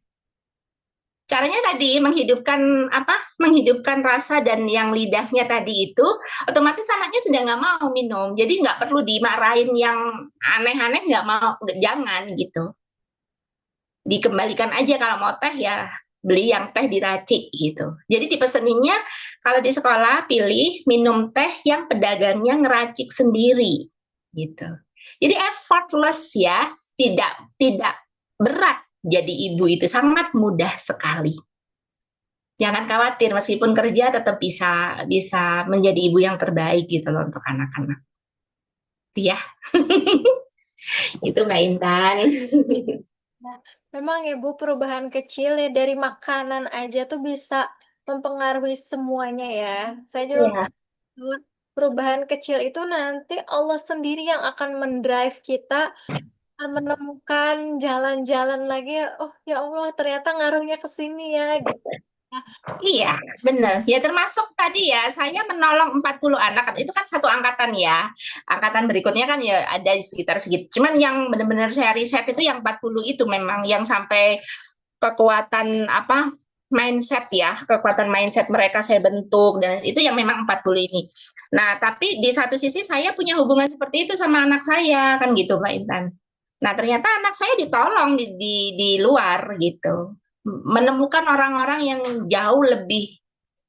Caranya tadi menghidupkan apa? Menghidupkan rasa dan yang lidahnya tadi itu, otomatis anaknya sudah nggak mau minum. Jadi nggak perlu dimarahin yang aneh-aneh, nggak mau, jangan gitu. Dikembalikan aja kalau mau teh ya beli yang teh diracik gitu. Jadi dipeseninnya kalau di sekolah pilih minum teh yang pedagangnya ngeracik sendiri gitu. Jadi effortless ya, tidak tidak berat jadi ibu itu sangat mudah sekali. Jangan khawatir meskipun kerja tetap bisa bisa menjadi ibu yang terbaik gitu loh untuk anak-anak. Ya, itu Mbak Intan. Nah, memang ya Bu, perubahan kecil ya dari makanan aja tuh bisa mempengaruhi semuanya ya. Saya juga Ya, bahwa perubahan kecil itu nanti Allah sendiri yang akan mendrive kita akan menemukan jalan-jalan lagi. Oh ya Allah, ternyata ngaruhnya ke sini ya gitu. Nah, iya, benar. Ya termasuk tadi ya, saya menolong 40 anak, itu kan satu angkatan ya. Angkatan berikutnya kan ya ada di sekitar segitu. Cuman yang benar-benar saya riset itu yang 40 itu memang yang sampai kekuatan apa mindset ya, kekuatan mindset mereka saya bentuk dan itu yang memang 40 ini. Nah, tapi di satu sisi saya punya hubungan seperti itu sama anak saya kan gitu Mbak Intan. Nah, ternyata anak saya ditolong di luar gitu. Menemukan orang-orang yang jauh lebih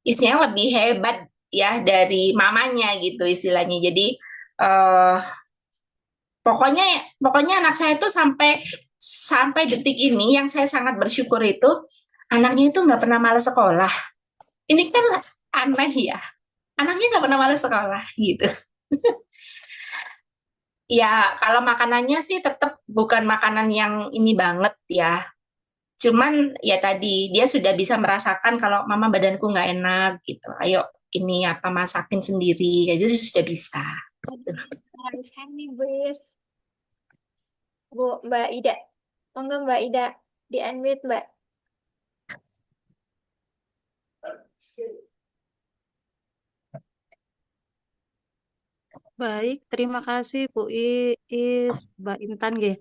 istilahnya lebih hebat ya dari mamanya gitu istilahnya. Jadi eh, pokoknya pokoknya anak saya itu sampai sampai detik ini yang saya sangat bersyukur itu anaknya itu nggak pernah malas sekolah. Ini kan aneh ya. Anaknya nggak pernah malas sekolah gitu. Ya kalau makanannya sih tetap bukan makanan yang ini banget ya. Cuman ya tadi dia sudah bisa merasakan kalau mama badanku nggak enak gitu. Ayo ini apa masakin sendiri. Ya, jadi sudah bisa. harus nih, Bes. Bu, Mbak Ida. Monggo Mbak Ida, di-unmute Mbak. Baik, terima kasih Bu Iis, Mbak Intan. Nggih.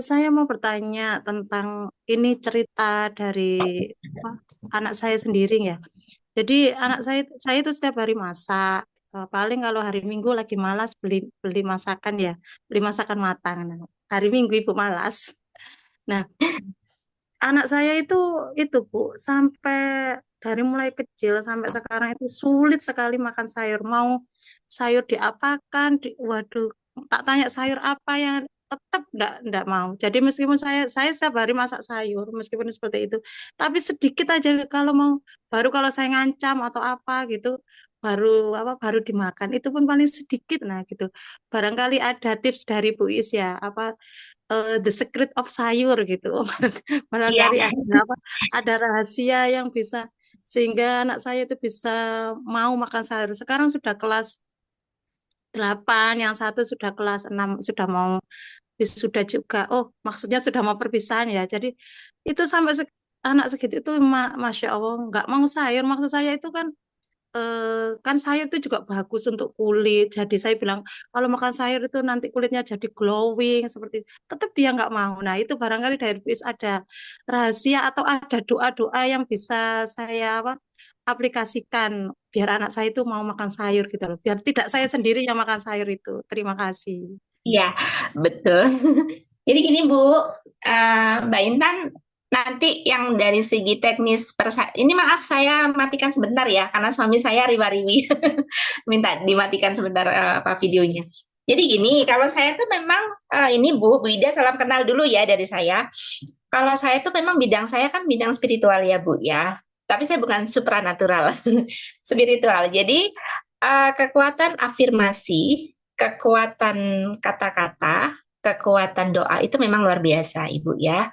Saya mau bertanya tentang ini cerita dari apa? anak saya sendiri ya. Jadi anak saya itu setiap hari masak. Paling kalau hari Minggu lagi malas beli beli masakan ya, beli masakan matang. Nah, hari Minggu ibu malas. Nah, anak saya itu Bu, sampai dari mulai kecil sampai sekarang itu sulit sekali makan sayur. Mau sayur diapakan, waduh, tak tanya sayur apa yang tetap enggak mau. Jadi meskipun saya setiap hari masak sayur, meskipun seperti itu, tapi sedikit aja kalau mau baru kalau saya ngancam atau apa gitu baru dimakan itu pun paling sedikit nah gitu. Barangkali ada tips dari Bu Is ya, apa the secret of sayur gitu. Iya, Barangkali ada apa? Ada rahasia yang bisa sehingga anak saya itu bisa mau makan sayur. Sekarang sudah kelas 8, yang satu sudah kelas 6, sudah mau sudah juga. Oh, maksudnya sudah mau perpisahan ya. Jadi itu sampai anak segitu itu Masya Allah nggak mau sayur. Maksud saya itu kan sayur itu juga bagus untuk kulit. Jadi saya bilang kalau makan sayur itu nanti kulitnya jadi glowing seperti itu. Tetap dia nggak mau. Nah itu barangkali dari BIS ada rahasia atau ada doa-doa yang bisa saya aplikasikan biar anak saya itu mau makan sayur gitu loh. Biar tidak saya sendiri yang makan sayur itu. Terima kasih. iya, betul. Jadi gini Bu, Mbak Intan, nanti yang dari segi teknis ini maaf saya matikan sebentar ya, karena suami saya riwa-riwi minta dimatikan sebentar apa videonya. Jadi gini, kalau saya tuh memang ini Bu Ida salam kenal dulu ya dari saya. Kalau saya tuh memang bidang saya kan bidang spiritual ya Bu ya. Tapi saya bukan supranatural, spiritual. Jadi kekuatan afirmasi, kekuatan kata-kata, kekuatan doa itu memang luar biasa, Ibu ya.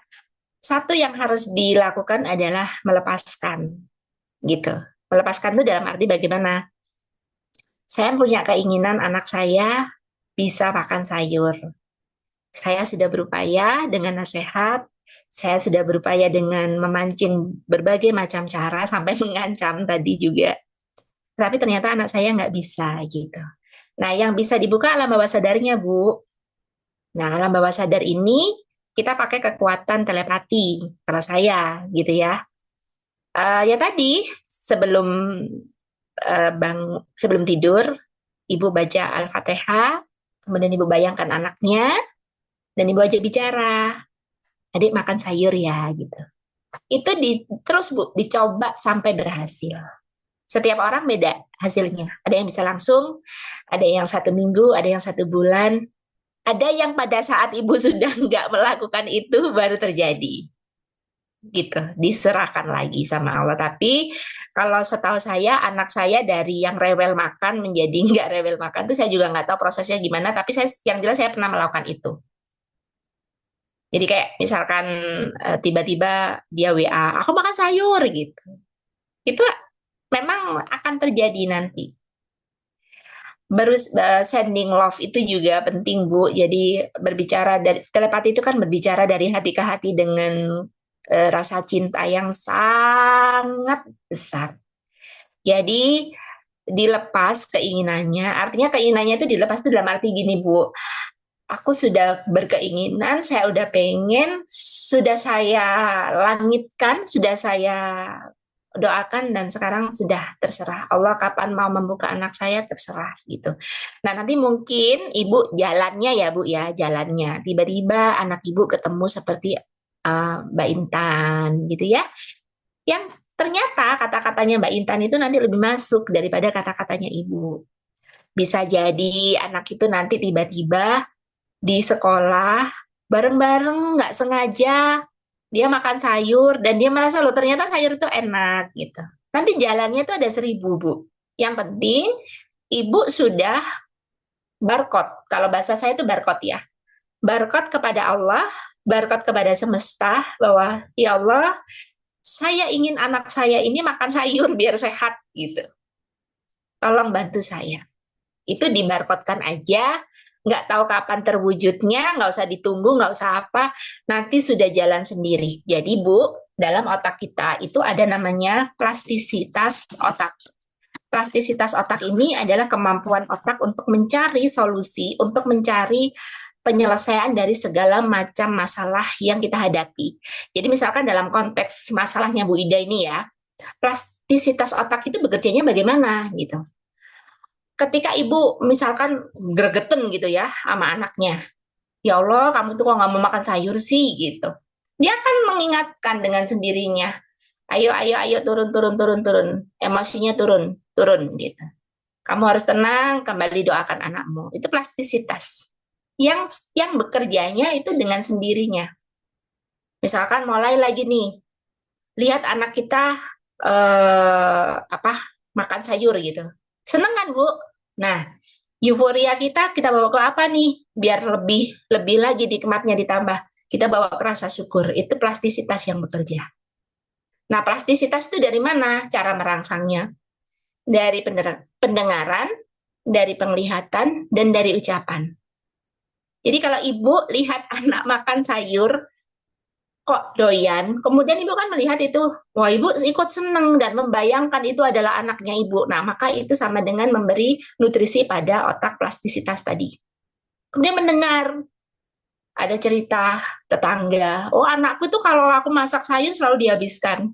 Satu yang harus dilakukan adalah melepaskan, gitu. Melepaskan itu dalam arti bagaimana? Saya punya keinginan anak saya bisa makan sayur. Saya sudah berupaya dengan nasihat, saya sudah berupaya dengan memancing berbagai macam cara sampai mengancam tadi juga. Tapi ternyata anak saya nggak bisa gitu. Nah, yang bisa dibuka alam bawah sadarnya, Bu. Nah, alam bawah sadar ini kita pakai kekuatan telepati, kalau saya gitu ya. Ya tadi sebelum sebelum tidur, ibu baca Al-Fatihah, kemudian ibu bayangkan anaknya, dan ibu aja bicara, adik makan sayur ya gitu. Itu terus Bu, dicoba sampai berhasil. Setiap orang beda hasilnya. Ada yang bisa langsung, ada yang 1 minggu, ada yang 1 bulan, ada yang pada saat ibu sudah nggak melakukan itu baru terjadi. Gitu, diserahkan lagi sama Allah. Tapi kalau setahu saya, anak saya dari yang rewel makan menjadi nggak rewel makan itu saya juga nggak tahu prosesnya gimana. Tapi yang jelas saya pernah melakukan itu. Jadi kayak misalkan tiba-tiba dia WA, aku makan sayur gitu. Itu memang akan terjadi nanti. Baru sending love itu juga penting Bu. Jadi berbicara dari telepati itu kan berbicara dari hati ke hati dengan rasa cinta yang sangat besar. Jadi dilepas keinginannya, artinya keinginannya itu dilepas itu dalam arti gini Bu. Aku sudah berkeinginan, saya udah pengen, sudah saya langitkan, sudah saya doakan dan sekarang sudah terserah Allah kapan mau membuka anak saya terserah gitu. Nah nanti mungkin ibu jalannya ya Bu ya jalannya tiba-tiba anak ibu ketemu seperti Mbak Intan gitu ya yang ternyata kata-katanya Mbak Intan itu nanti lebih masuk daripada kata-katanya ibu. Bisa jadi anak itu nanti tiba-tiba di sekolah bareng-bareng nggak sengaja dia makan sayur dan dia merasa loh ternyata sayur itu enak gitu. Nanti jalannya itu ada 1.000 Bu. Yang penting ibu sudah barcode. Kalau bahasa saya itu barcode ya. Barcode kepada Allah, barcode kepada semesta bahwa ya Allah saya ingin anak saya ini makan sayur biar sehat gitu. Tolong bantu saya. Itu dibarcode-kan aja, nggak tahu kapan terwujudnya, nggak usah ditunggu, nggak usah apa, nanti sudah jalan sendiri. Jadi Bu, dalam otak kita itu ada namanya plastisitas otak. Plastisitas otak ini adalah kemampuan otak untuk mencari solusi, untuk mencari penyelesaian dari segala macam masalah yang kita hadapi. Jadi misalkan dalam konteks masalahnya Bu Ida ini ya, Plastisitas otak itu bekerjanya bagaimana gitu. Ketika ibu misalkan gregeten gitu ya sama anaknya, ya Allah kamu tuh kok nggak mau makan sayur sih gitu. Dia akan mengingatkan dengan sendirinya, ayo ayo ayo turun turun turun turun, emosinya turun turun gitu. Kamu harus tenang, kembali doakan anakmu. Itu plastisitas. Yang bekerjanya itu dengan sendirinya. Misalkan mulai lagi nih, lihat anak kita apa makan sayur gitu. Seneng kan, Bu? Nah, euforia kita bawa ke apa nih? Biar lebih lebih lagi nikmatnya ditambah. Kita bawa ke rasa syukur. Itu plastisitas yang bekerja. Nah, plastisitas itu dari mana cara merangsangnya? Dari pendengaran, dari penglihatan, dan dari ucapan. Jadi kalau ibu lihat anak makan sayur, kok doyan, kemudian ibu kan melihat itu, wah ibu ikut seneng dan membayangkan itu adalah anaknya ibu. Nah, maka itu sama dengan memberi nutrisi pada otak plastisitas tadi. Kemudian mendengar, ada cerita tetangga, oh anakku tuh kalau aku masak sayur selalu dihabiskan.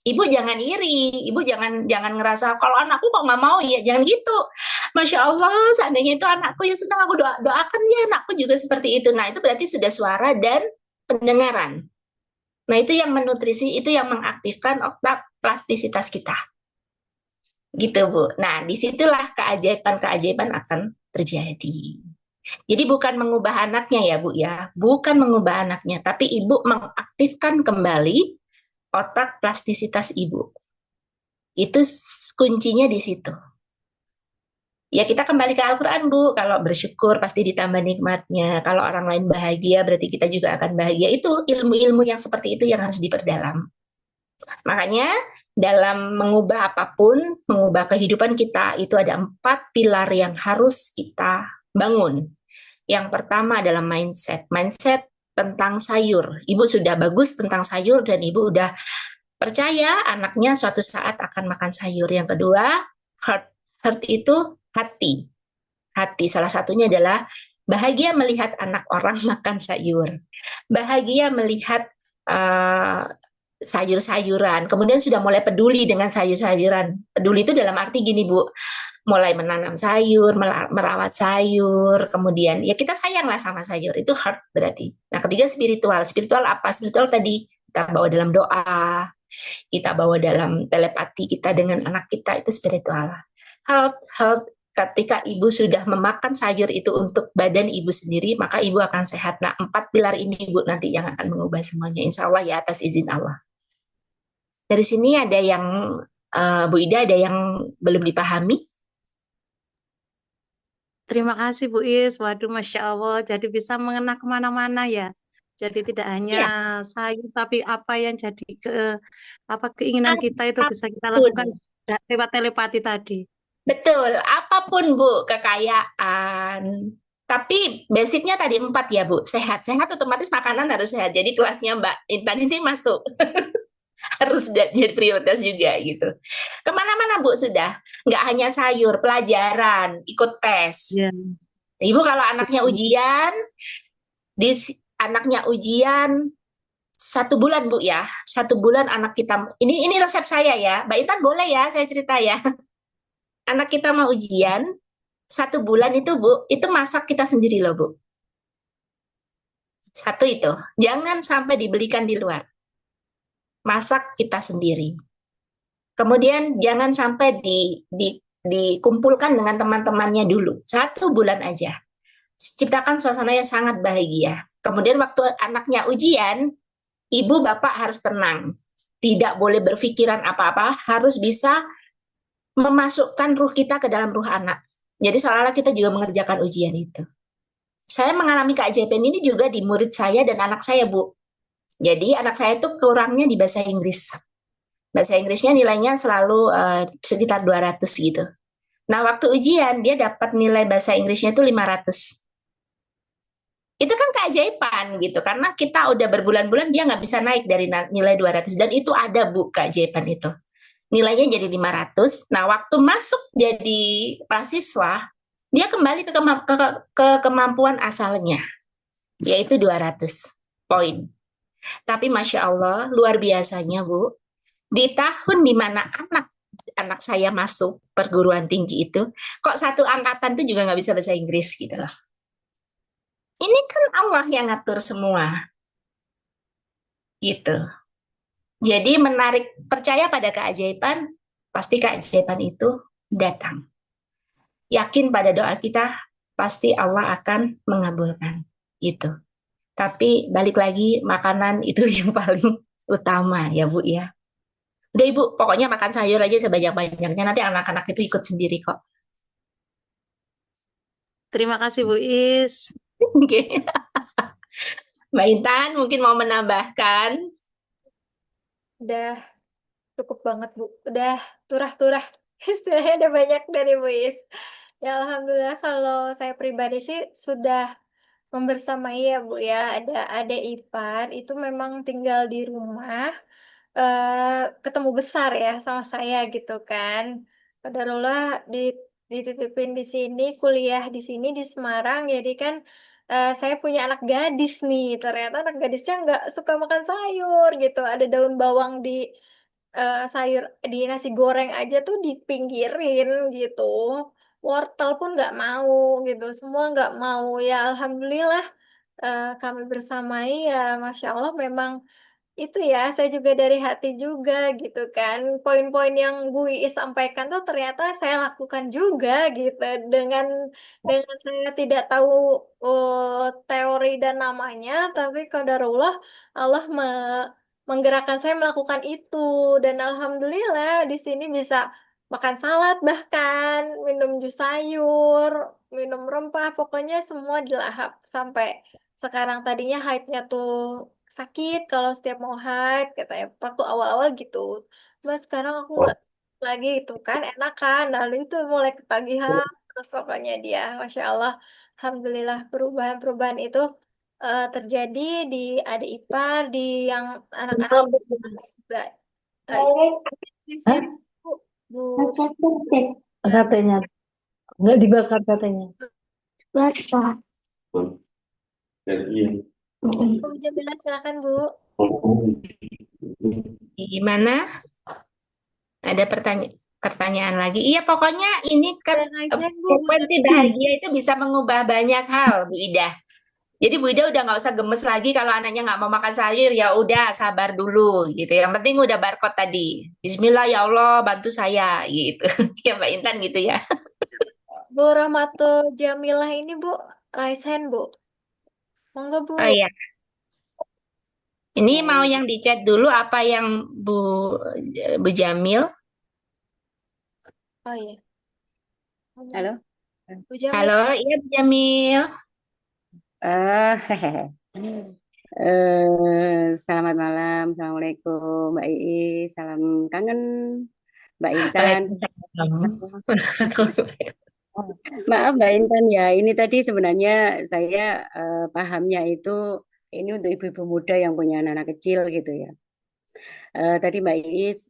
Ibu jangan iri, ibu jangan jangan ngerasa kalau anakku kok nggak mau ya, jangan gitu. Masya Allah, seandainya itu anakku ya senang aku doakan ya anakku juga seperti itu. Nah itu berarti sudah suara dan pendengaran. Nah itu yang menutrisi, itu yang mengaktifkan otak plastisitas kita. Gitu Bu. Nah disitulah keajaiban-keajaiban akan terjadi. Jadi bukan mengubah anaknya ya Bu ya, bukan mengubah anaknya, tapi ibu mengaktifkan kembali otak plastisitas ibu. Itu kuncinya di situ. Ya kita kembali ke Al-Quran Bu, kalau bersyukur pasti ditambah nikmatnya, kalau orang lain bahagia berarti kita juga akan bahagia. Itu ilmu-ilmu yang seperti itu yang harus diperdalam. Makanya dalam mengubah apapun, mengubah kehidupan kita, itu ada 4 pilar yang harus kita bangun. Yang pertama adalah mindset. Mindset tentang sayur. Ibu sudah bagus tentang sayur dan ibu udah percaya anaknya suatu saat akan makan sayur. Yang kedua, heart. Heart itu hati. Hati salah satunya adalah bahagia melihat anak orang makan sayur. Bahagia melihat sayur-sayuran. Kemudian sudah mulai peduli dengan sayur-sayuran. Peduli itu dalam arti gini, Bu. Mulai menanam sayur, merawat sayur, kemudian ya kita sayanglah sama sayur. Itu heart berarti. Nah, ketiga spiritual. Spiritual apa? Spiritual tadi kita bawa dalam doa, kita bawa dalam telepati kita dengan anak kita, itu spiritual. Health ketika ibu sudah memakan sayur itu untuk badan ibu sendiri, maka ibu akan sehat. Nah, 4 pilar ini ibu nanti yang akan mengubah semuanya, insya Allah ya, atas izin Allah. Dari sini ada yang Bu Ida, ada yang belum dipahami? Terima kasih Bu Is. Waduh, Masya Allah. Jadi bisa mengena kemana-mana ya. Jadi tidak hanya Iya, sayur, tapi apa yang jadi keinginan kita itu bisa kita lakukan apapun. lewat telepati tadi. Betul, apapun Bu, kekayaan. Tapi basicnya tadi 4 ya Bu, sehat. Sehat otomatis makanan harus sehat. Jadi kelasnya Mbak Intan ini masuk. Harus jadi prioritas juga gitu. Kemana-mana Bu sudah. Nggak hanya sayur, pelajaran, ikut tes. Ya, Ibu kalau anaknya betul. ujian, di anaknya ujian 1 bulan Bu ya. 1 bulan anak kita, ini resep saya ya. Mbak Intan boleh ya saya cerita ya. Anak kita mau ujian, 1 bulan itu Bu, itu masak kita sendiri loh Bu. Satu itu, jangan sampai dibelikan di luar. Masak kita sendiri. Kemudian jangan sampai dikumpulkan dengan teman-temannya dulu. 1 bulan aja. Ciptakan suasana yang sangat bahagia. Kemudian waktu anaknya ujian, ibu bapak harus tenang. Tidak boleh berpikiran apa-apa, harus bisa memasukkan ruh kita ke dalam ruh anak. Jadi seolah-olah kita juga mengerjakan ujian itu. Saya mengalami keajaiban ini juga di murid saya dan anak saya, Bu. Jadi anak saya itu kurangnya di bahasa Inggris. Bahasa Inggrisnya nilainya selalu sekitar 200 gitu. Nah, waktu ujian dia dapat nilai bahasa Inggrisnya itu 500. Itu kan keajaiban gitu, karena kita udah berbulan-bulan dia nggak bisa naik dari nilai 200. Dan itu ada Bu, keajaiban itu. Nilainya jadi 500. Nah, waktu masuk jadi mahasiswa, dia kembali ke kemampuan asalnya, yaitu 200 poin. Tapi Masya Allah, luar biasanya Bu, Di tahun di mana anak saya masuk perguruan tinggi itu, kok satu angkatan tuh juga nggak bisa bahasa Inggris gitu loh. Ini kan Allah yang ngatur semua, gitu. Jadi menarik, percaya pada keajaiban, pasti keajaiban itu datang. Yakin pada doa kita, pasti Allah akan mengabulkan. Itu. Tapi balik lagi, makanan itu yang paling utama ya Bu ya. Udah Ibu, pokoknya makan sayur aja sebanyak-banyaknya, nanti anak-anak itu ikut sendiri kok. Terima kasih Bu Is. Oke. Mbak Intan mungkin mau menambahkan. Udah cukup banget, Bu. Udah turah-turah. Istilahnya udah banyak dari Bu Is. Ya, Alhamdulillah kalau saya pribadi sih sudah membersamai ya, Bu ya. Ada adik ipar, itu memang tinggal di rumah. Ketemu besar ya sama saya gitu kan. Qadarullah dititipin di sini, kuliah di sini di Semarang. Jadi kan saya punya anak gadis nih. Ternyata anak gadisnya nggak suka makan sayur gitu. Ada daun bawang di sayur di nasi goreng aja tuh dipinggirin gitu. Wortel pun nggak mau gitu. Semua nggak mau ya. Alhamdulillah kami bersamai ya. Masya Allah memang itu ya, saya juga dari hati juga gitu kan. Poin-poin yang Bu Iis sampaikan tuh ternyata saya lakukan juga gitu. Dengan saya tidak tahu teori dan namanya, tapi qadarullah Allah menggerakkan saya melakukan itu. Dan alhamdulillah di sini bisa makan salad bahkan, minum jus sayur, minum rempah, pokoknya semua dilahap sampai sekarang. Tadinya haidnya tuh sakit kalau setiap mau haid katanya waktu awal-awal gitu, mas sekarang aku nggak lagi itu kan enakan, lalu itu mulai ketagihan terus pokoknya dia masya Allah. Alhamdulillah perubahan-perubahan itu terjadi di adik ipar, di yang anak-anak juga. Hah? Saya Bu, Bu Satenya nggak dibakar satenya. Bakar. Bu Jamila silakan Bu. Gimana? Ada pertanyaan lagi? Iya, pokoknya ini kan Dan Raisen Bu frekuensi Jamila. bahagia itu bisa mengubah banyak hal, Bu Ida. Jadi Bu Ida udah nggak usah gemes lagi kalau anaknya nggak mau makan sayur, ya udah sabar dulu gitu. Yang penting udah barcode tadi. Bismillah ya Allah bantu saya gitu. Ya Mbak Intan gitu ya. Bu Rahmatul Jamilah ini Bu Raisen Bu, monggo Bu. Oh iya. Ini mau yang di chat dulu apa yang Bu Jamil? Oh iya. Halo. Bu Jamil. Halo, iya Bu Jamil. Eh, Selamat malam. Assalamualaikum Mbak Iis. Salam kangen Mbak Intan. Maaf Mbak Intan ya. Ini tadi sebenarnya saya pahamnya itu ini untuk ibu-ibu muda yang punya anak-anak kecil gitu ya. Tadi Mbak Iis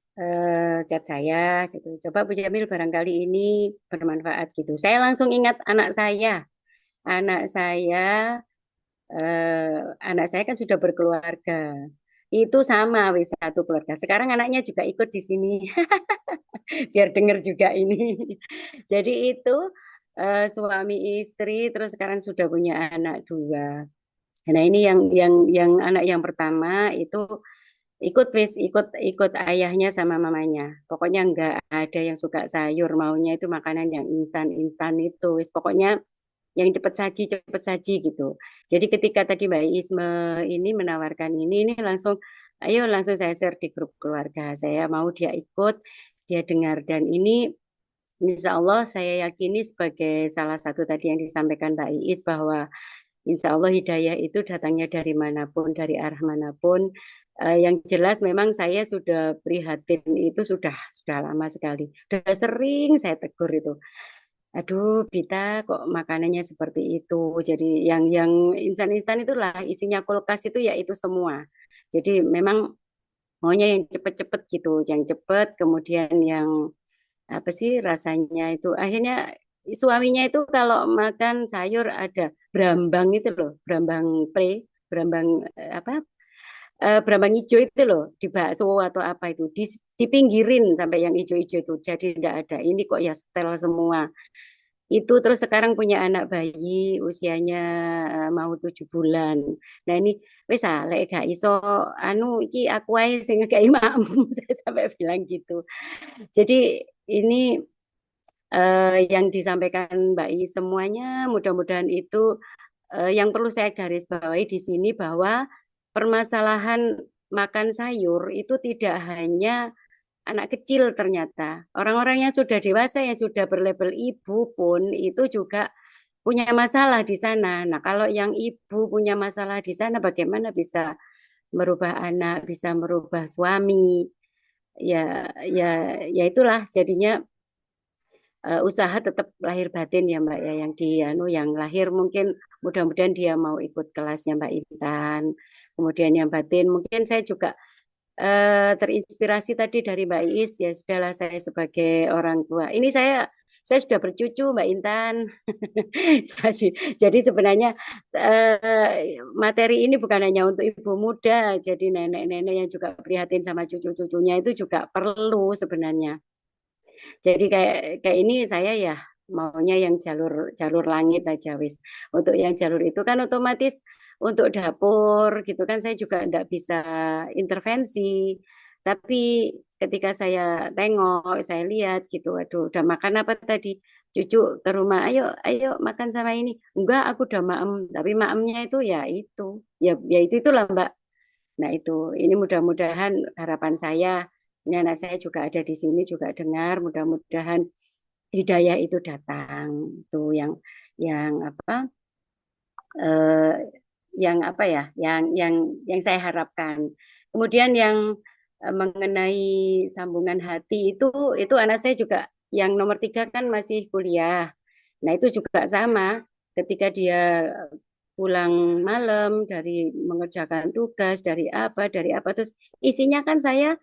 chat saya gitu. Coba Bu Jamil barangkali ini bermanfaat gitu. Saya langsung ingat anak saya. Anak saya anak saya kan sudah berkeluarga. Itu sama wis satu keluarga. Sekarang anaknya juga ikut di sini. Biar dengar juga ini. Jadi itu suami istri terus sekarang sudah punya anak dua. Nah, ini yang anak yang pertama itu ikut wis ikut ayahnya sama mamanya. Pokoknya nggak ada yang suka sayur, maunya itu makanan yang instan-instan itu. Wis pokoknya yang cepat saji gitu. Jadi ketika tadi Mbak Isme ini menawarkan ini langsung, ayo langsung saya share di grup keluarga. Saya mau dia ikut, dia dengar dan ini Insya Allah saya yakini sebagai salah satu tadi yang disampaikan Mbak Iis bahwa Insya Allah hidayah itu datangnya dari manapun, dari arah manapun. Yang jelas memang saya sudah prihatin itu sudah lama sekali. Sudah sering saya tegur itu. Aduh, Bita kok makanannya seperti itu. Jadi yang instan-instan itulah isinya kulkas itu ya itu semua. Jadi memang maunya yang cepet-cepet gitu, yang cepet kemudian yang apa sih rasanya itu. Akhirnya suaminya itu kalau makan sayur ada berambang itu loh, berambang pre, berambang apa berambang hijau itu loh, di bakso atau apa itu, dipinggirin sampai yang hijau-hijau itu. Jadi tidak ada. Ini kok ya setel semua. Itu terus sekarang punya anak bayi usianya mau 7 bulan. Nah ini wis lek gak iso anu iki aku ae sing ngekei makmu saya sampai bilang gitu. Jadi ini yang disampaikan Mbak I semuanya mudah-mudahan itu yang perlu saya garis bawahi di sini bahwa permasalahan makan sayur itu tidak hanya anak kecil ternyata. Orang-orang yang sudah dewasa, yang sudah berlabel ibu pun itu juga punya masalah di sana. Nah, kalau yang ibu punya masalah di sana, bagaimana bisa merubah anak, bisa merubah suami? Ya, ya itulah jadinya usaha tetap lahir batin ya Mbak ya, yang yang lahir mungkin mudah-mudahan dia mau ikut kelasnya Mbak Intan. Kemudian yang batin mungkin saya juga terinspirasi tadi dari Mbak Is, ya sudahlah saya sebagai orang tua. Ini saya sudah bercucu Mbak Intan. Jadi sebenarnya materi ini bukan hanya untuk ibu muda, jadi nenek-nenek yang juga prihatin sama cucu-cucunya itu juga perlu sebenarnya. Jadi kayak ini saya ya maunya yang jalur jalur langit aja wis. Untuk yang jalur itu kan otomatis untuk dapur gitu kan saya juga tidak bisa intervensi. Tapi ketika saya tengok, saya lihat gitu, waduh udah makan apa tadi? Cucu ke rumah, ayo ayo makan sama ini. Enggak, aku udah maem. Tapi maemnya itu ya itu itulah Mbak. Nah itu, ini mudah-mudahan harapan saya, ini anak saya juga ada di sini juga dengar, mudah-mudahan hidayah itu datang, itu yang apa, eh, yang apa ya, yang saya harapkan. Kemudian yang mengenai sambungan hati itu anak saya juga yang nomor 3 kan masih kuliah. Nah itu juga sama, ketika dia pulang malam dari mengerjakan tugas dari apa terus isinya kan saya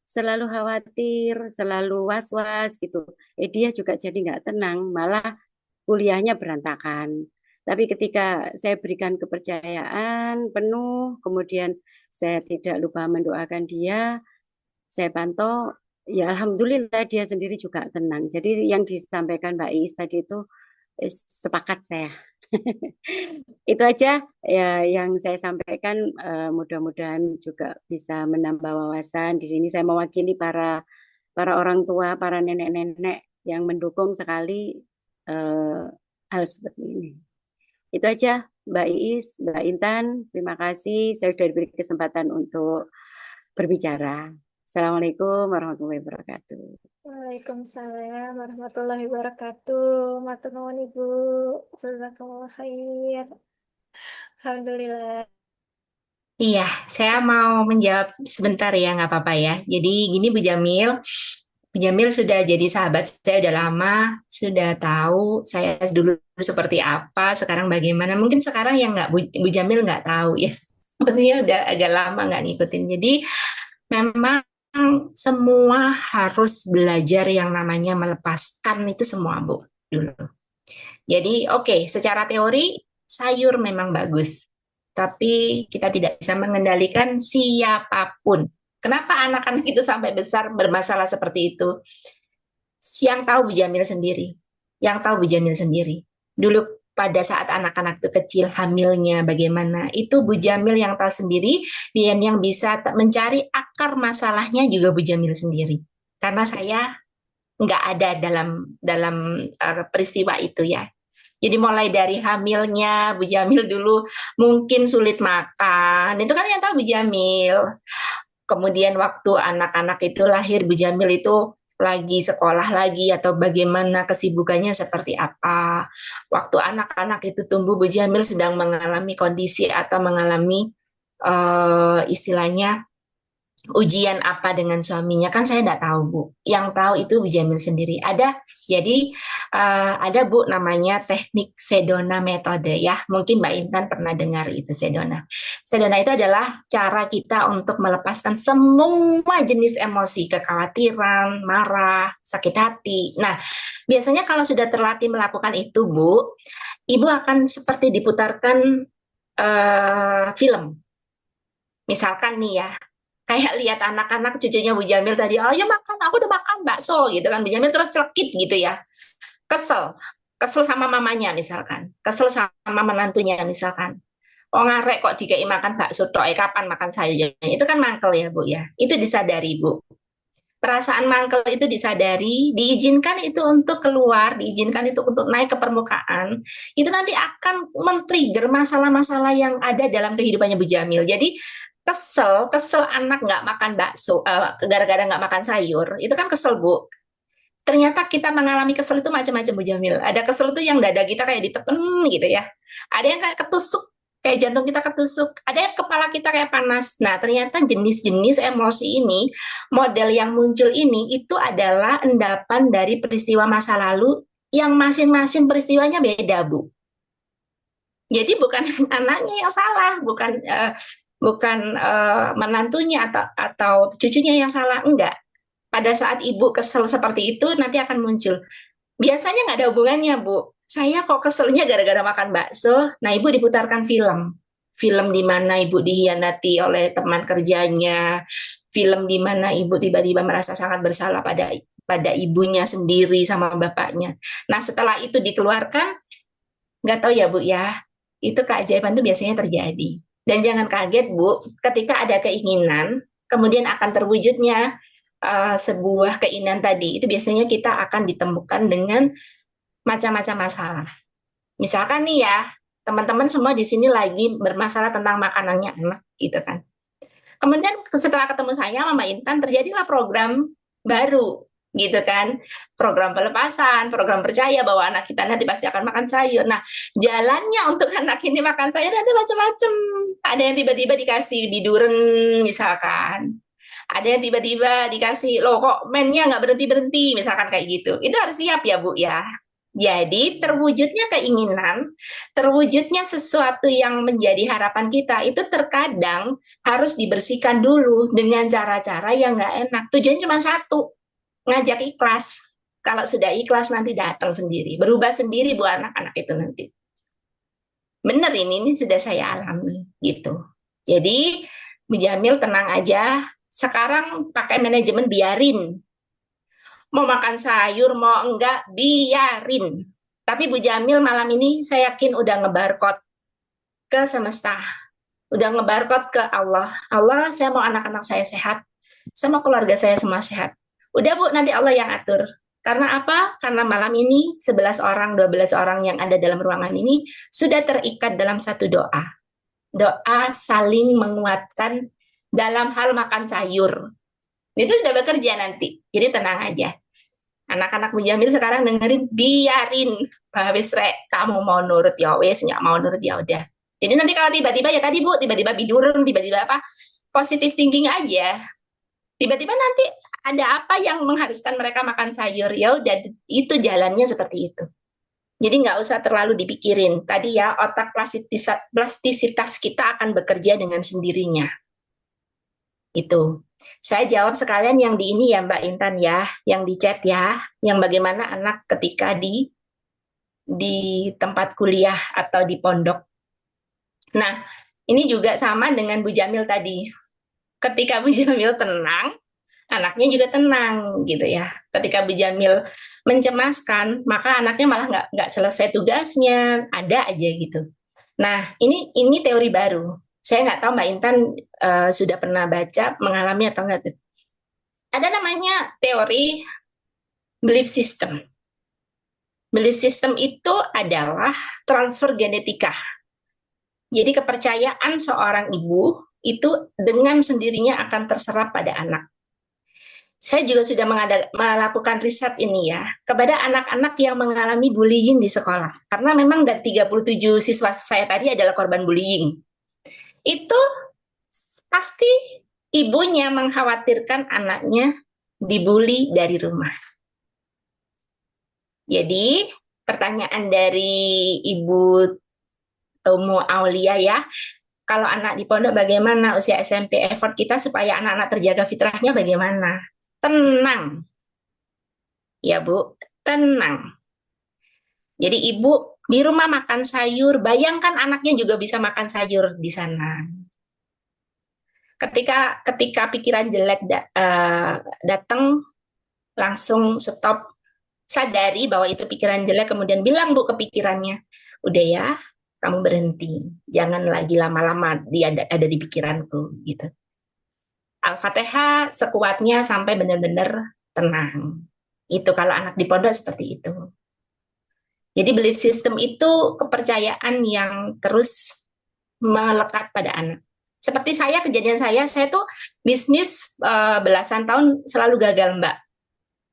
selalu khawatir, selalu was-was gitu. Dia juga jadi nggak tenang, malah kuliahnya berantakan. Tapi ketika saya berikan kepercayaan penuh, kemudian saya tidak lupa mendoakan dia, saya pantau, ya alhamdulillah dia sendiri juga tenang. Jadi yang disampaikan Mbak Iis tadi itu sepakat saya. Itu aja ya yang saya sampaikan, mudah-mudahan juga bisa menambah wawasan. Di sini saya mewakili para para orang tua, para nenek-nenek yang mendukung sekali eh, hal seperti ini. Itu aja Mbak Iis, Mbak Intan, terima kasih saya sudah diberi kesempatan untuk berbicara. Assalamualaikum warahmatullahi wabarakatuh. Waalaikumsalam warahmatullahi wabarakatuh. Matur nuwun Ibu. Jazakallah khair. Alhamdulillah. Iya, saya mau menjawab sebentar ya, nggak apa-apa ya. Jadi gini Bu Jamil sudah jadi sahabat saya udah lama, sudah tahu saya dulu seperti apa, sekarang bagaimana. Mungkin sekarang yang nggak Bu Jamil nggak tahu ya. Maksudnya udah agak lama nggak ngikutin. Jadi memang semua harus belajar yang namanya melepaskan itu semua Bu dulu. Jadi oke, secara teori sayur memang bagus, tapi kita tidak bisa mengendalikan siapapun. Kenapa anak-anak itu sampai besar bermasalah seperti itu? Yang tahu Bu Jamil sendiri, yang tahu Bu Jamil sendiri. Dulu pada saat anak-anak itu kecil, hamilnya bagaimana, itu Bu Jamil yang tahu sendiri, dan yang bisa mencari akar masalahnya juga Bu Jamil sendiri. Karena saya nggak ada dalam peristiwa itu ya. Jadi mulai dari hamilnya Bu Jamil dulu mungkin sulit makan, itu kan yang tahu Bu Jamil. Kemudian waktu anak-anak itu lahir, Bu Jamil itu lagi sekolah lagi atau bagaimana kesibukannya seperti apa. Waktu anak-anak itu tumbuh, Bu Jamil sedang mengalami kondisi atau mengalami istilahnya ujian apa dengan suaminya, kan saya tidak tahu Bu. Yang tahu itu Bu Jamil sendiri. Ada Bu namanya teknik Sedona metode ya. Mungkin Mbak Intan pernah dengar itu Sedona. Sedona itu adalah cara kita untuk melepaskan semua jenis emosi, kekhawatiran, marah, sakit hati. Nah, biasanya kalau sudah terlatih melakukan itu Bu, Ibu akan seperti diputarkan film. Misalkan nih ya, kayak lihat anak-anak cucunya Bu Jamil tadi, oh ya makan, aku udah makan bakso gitu kan, Bu Jamil terus celekit gitu ya, kesel, kesel sama mamanya misalkan, kesel sama menantunya misalkan. Oh ngarek kok dikei makan bakso tok, kapan makan sayur? Itu kan mangkel ya Bu ya, itu disadari Bu. Perasaan mangkel itu disadari, diizinkan itu untuk keluar, diizinkan itu untuk naik ke permukaan, itu nanti akan men-trigger masalah-masalah yang ada dalam kehidupannya Bu Jamil. Jadi kesel anak nggak makan bakso, gara-gara nggak makan sayur, itu kan kesel Bu. Ternyata kita mengalami kesel itu macam-macam Bu Jamil. Ada kesel itu yang dada kita kayak diteken gitu ya. Ada yang kayak ketusuk, kayak jantung kita ketusuk. Ada yang kepala kita kayak panas. Nah, ternyata jenis-jenis emosi ini, model yang muncul ini, itu adalah endapan dari peristiwa masa lalu yang masing-masing peristiwanya beda, Bu. Jadi bukan anaknya yang salah, bukan menantunya atau cucunya yang salah, enggak. Pada saat ibu kesel seperti itu nanti akan muncul. Biasanya nggak ada hubungannya, Bu. Saya kok keselnya gara-gara makan bakso. Nah, ibu diputarkan film. Film di mana ibu dihianati oleh teman kerjanya. Film di mana ibu tiba-tiba merasa sangat bersalah pada ibunya sendiri sama bapaknya. Nah, setelah itu dikeluarkan, nggak tahu ya, Bu ya. Itu keajaiban itu biasanya terjadi. Dan jangan kaget, Bu, ketika ada keinginan, kemudian akan terwujudnya sebuah keinginan tadi, itu biasanya kita akan ditemukan dengan macam-macam masalah. Misalkan nih ya, teman-teman semua di sini lagi bermasalah tentang makanannya anak, gitu kan. Kemudian setelah ketemu saya, Mama Intan, terjadilah program baru, gitu kan. Program pelepasan, program percaya bahwa anak kita nanti pasti akan makan sayur. Nah, jalannya untuk anak ini makan sayur nanti macam-macam. Ada yang tiba-tiba dikasih biduren, misalkan. Ada yang tiba-tiba dikasih, loh kok mainnya nggak berhenti-berhenti, misalkan kayak gitu. Itu harus siap ya, Bu, ya. Jadi terwujudnya keinginan, terwujudnya sesuatu yang menjadi harapan kita, itu terkadang harus dibersihkan dulu dengan cara-cara yang nggak enak. Tujuannya cuma satu, ngajak ikhlas. Kalau sudah ikhlas nanti datang sendiri, berubah sendiri Bu anak-anak itu nanti. Bener ini sudah saya alami gitu. Jadi Bu Jamil tenang aja, sekarang pakai manajemen biarin. Mau makan sayur, mau enggak, biarin. Tapi Bu Jamil malam ini saya yakin udah ngebarcode ke semesta. Udah ngebarcode ke Allah. Allah, saya mau anak-anak saya sehat. Saya mau keluarga saya semua sehat. Udah Bu, nanti Allah yang atur. Karena apa? Karena malam ini 11 orang, 12 orang yang ada dalam ruangan ini sudah terikat dalam satu doa. Doa saling menguatkan dalam hal makan sayur. Itu sudah bekerja nanti. Jadi tenang aja. Anak-anak Bu Jamil sekarang dengerin, biarin. Habis rek, kamu mau nurut ya wes, nggak mau nurut ya udah. Jadi nanti kalau tiba-tiba ya tadi Bu, tiba-tiba biduran, tiba-tiba apa, positive thinking aja. Tiba-tiba nanti ada apa yang mengharuskan mereka makan sayur, ya udah itu jalannya seperti itu. Jadi nggak usah terlalu dipikirin. Tadi ya otak plastisitas kita akan bekerja dengan sendirinya. Itu. Saya jawab sekalian yang di ini ya Mbak Intan ya, yang di chat ya, yang bagaimana anak ketika di tempat kuliah atau di pondok. Nah, ini juga sama dengan Bu Jamil tadi. Ketika Bu Jamil tenang, anaknya juga tenang gitu ya. Ketika Bu Jamil mencemaskan, maka anaknya malah nggak selesai tugasnya, ada aja gitu. Nah, ini teori baru. Saya nggak tahu Mbak Intan sudah pernah baca, mengalami atau enggak. Ada namanya teori belief system. Belief system itu adalah transfer genetika. Jadi kepercayaan seorang ibu itu dengan sendirinya akan terserap pada anak. Saya juga sudah melakukan riset ini ya, kepada anak-anak yang mengalami bullying di sekolah. Karena memang dari 37 siswa saya tadi adalah korban bullying. Itu pasti ibunya mengkhawatirkan anaknya dibully dari rumah. Jadi pertanyaan dari Ibu Umu Aulia ya, kalau anak di pondok bagaimana usia SMP, effort kita supaya anak-anak terjaga fitrahnya bagaimana? Tenang. Ya Bu, tenang. Jadi ibu di rumah makan sayur, bayangkan anaknya juga bisa makan sayur di sana. ketika pikiran jelek datang, langsung stop, sadari bahwa itu pikiran jelek, kemudian bilang Bu ke pikirannya, udah ya, kamu berhenti, jangan lagi lama-lama dia ada di pikiranku gitu. Al-Fatihah sekuatnya sampai benar-benar tenang. Itu kalau anak di pondok seperti itu. Jadi belief system itu kepercayaan yang terus melekat pada anak. Seperti saya, kejadian saya tuh bisnis belasan tahun selalu gagal, Mbak.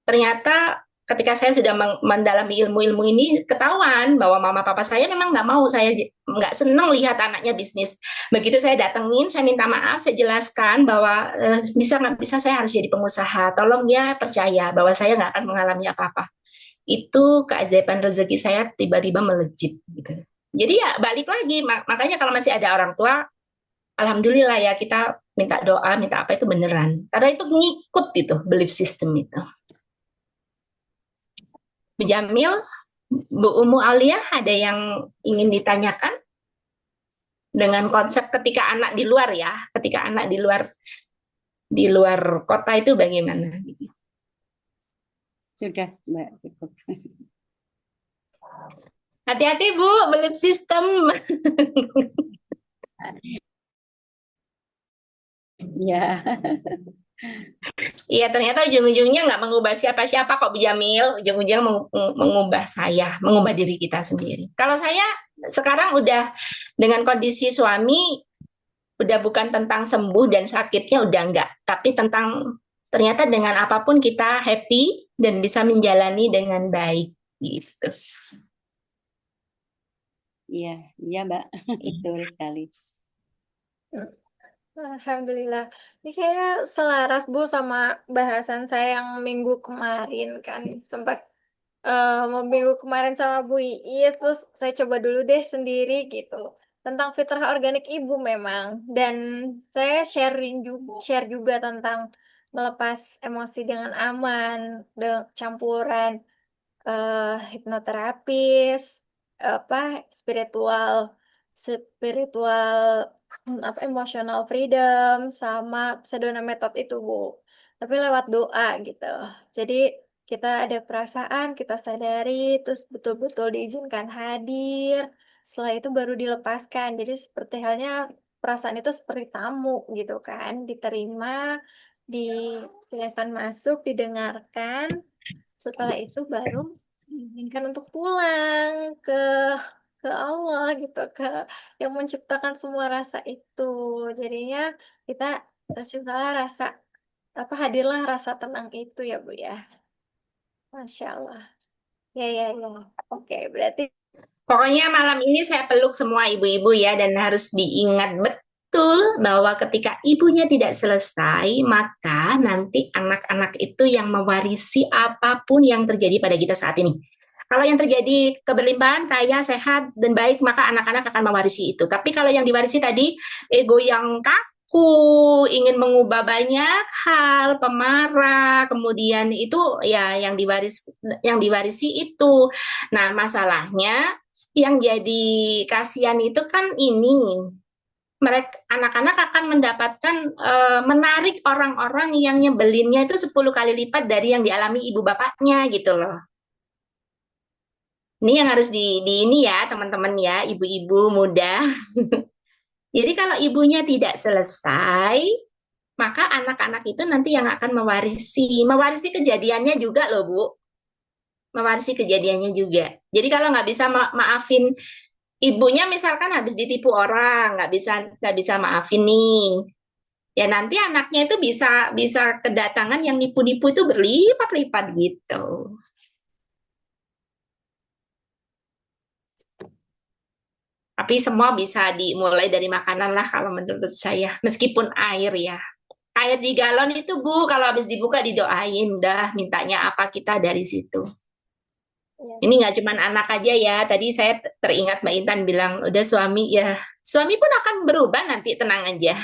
Ternyata ketika saya sudah mendalami ilmu-ilmu ini, ketahuan bahwa mama papa saya memang nggak mau, saya nggak seneng lihat anaknya bisnis. Begitu saya datengin, saya minta maaf, saya jelaskan bahwa bisa nggak bisa saya harus jadi pengusaha. Tolong ya percaya bahwa saya nggak akan mengalami apa-apa. Itu keajaiban rezeki saya tiba-tiba melejit gitu. Jadi ya balik lagi, makanya kalau masih ada orang tua, alhamdulillah ya kita minta doa, minta apa itu beneran. Karena itu ngikut itu belief system itu. Bu Jamil, Bu Umu Aulia, ada yang ingin ditanyakan? Dengan konsep ketika anak di luar ya, ketika anak di luar kota itu bagaimana? Sudah, Mbak, cukup. Hati-hati Bu, belief system. Ya. Iya, ternyata ujung-ujungnya nggak mengubah siapa-siapa kok Bu Jamil, ujung-ujungnya mengubah saya, mengubah diri kita sendiri. Kalau saya sekarang udah dengan kondisi suami, udah bukan tentang sembuh dan sakitnya udah enggak, tapi tentang ternyata dengan apapun kita happy dan bisa menjalani dengan baik gitu. Iya, iya Mbak, betul sekali. Alhamdulillah. Ini kayak selaras Bu sama bahasan saya yang minggu kemarin kan. Sempat minggu kemarin sama Bu Iis, terus saya coba dulu deh sendiri gitu. Tentang fitrah organik ibu memang. Dan saya share juga tentang melepas emosi dengan aman, campuran hipnoterapis, spiritual emotional freedom sama Sedona method itu Bu. Tapi lewat doa gitu. Jadi kita ada perasaan, kita sadari, terus betul-betul diizinkan hadir. Setelah itu baru dilepaskan. Jadi seperti halnya perasaan itu seperti tamu gitu kan, diterima, silakan masuk, didengarkan. Setelah itu baru diizinkan untuk pulang ke Allah gitu, ke yang menciptakan semua rasa itu. Jadinya kita terciptalah hadirlah rasa tenang itu ya Bu ya. Masya Allah. Ya ya ya. Oke, berarti Pokoknya malam ini saya peluk semua ibu-ibu ya, dan harus diingat betul bahwa ketika ibunya tidak selesai, maka nanti anak-anak itu yang mewarisi apapun yang terjadi pada kita saat ini. Kalau yang terjadi keberlimpahan, kaya, sehat, dan baik, maka anak-anak akan mewarisi itu. Tapi kalau yang diwarisi tadi, ego yang kaku, ingin mengubah banyak hal, pemarah, kemudian itu ya yang diwarisi itu. Nah, masalahnya yang jadi kasihan itu kan ini, mereka anak-anak akan mendapatkan menarik orang-orang yang nyebelinnya itu 10 kali lipat dari yang dialami ibu bapaknya gitu loh. Ini yang harus di ini ya teman-teman ya, ibu-ibu muda. Jadi kalau ibunya tidak selesai, maka anak-anak itu nanti yang akan mewarisi kejadiannya juga loh Bu, mewarisi kejadiannya juga. Jadi kalau nggak bisa maafin ibunya, misalkan habis ditipu orang, nggak bisa maafin nih, ya nanti anaknya itu bisa kedatangan yang nipu-nipu itu berlipat-lipat gitu. Tapi semua bisa dimulai dari makanan lah kalau menurut saya, meskipun air ya. Air di galon itu Bu, kalau habis dibuka didoain, dah mintanya apa kita dari situ. ya. Ini nggak cuma anak aja ya. Tadi saya teringat Mbak Intan bilang, udah suami ya. Suami pun akan berubah nanti, tenang aja.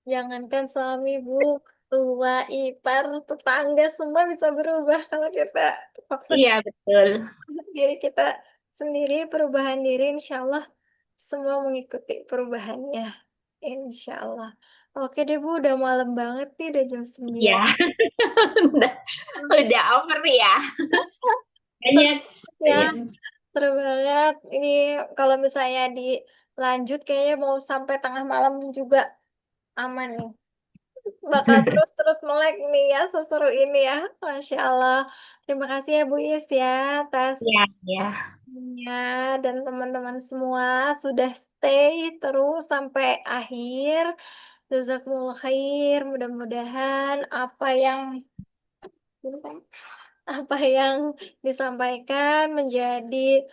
Jangankan suami Bu, tua, ipar, tetangga semua bisa berubah kalau kita fokus Iya, betul. diri kita sendiri, perubahan diri, insya Allah semua mengikuti perubahannya. Insya Allah. Oke deh Bu, udah malam banget nih, udah jam 9. Ya, udah, udah over ya. Banyak. Ya, seru banget. Ini kalau misalnya dilanjut kayaknya mau sampai tengah malam juga aman nih. Bakal terus-terus melek nih ya, seseru ini ya. Masya Allah. Terima kasih ya Bu Is ya atas Ya, ya. ya, dan teman-teman semua sudah stay terus sampai akhir. Jazakumullah khair. Mudah-mudahan apa yang disampaikan menjadi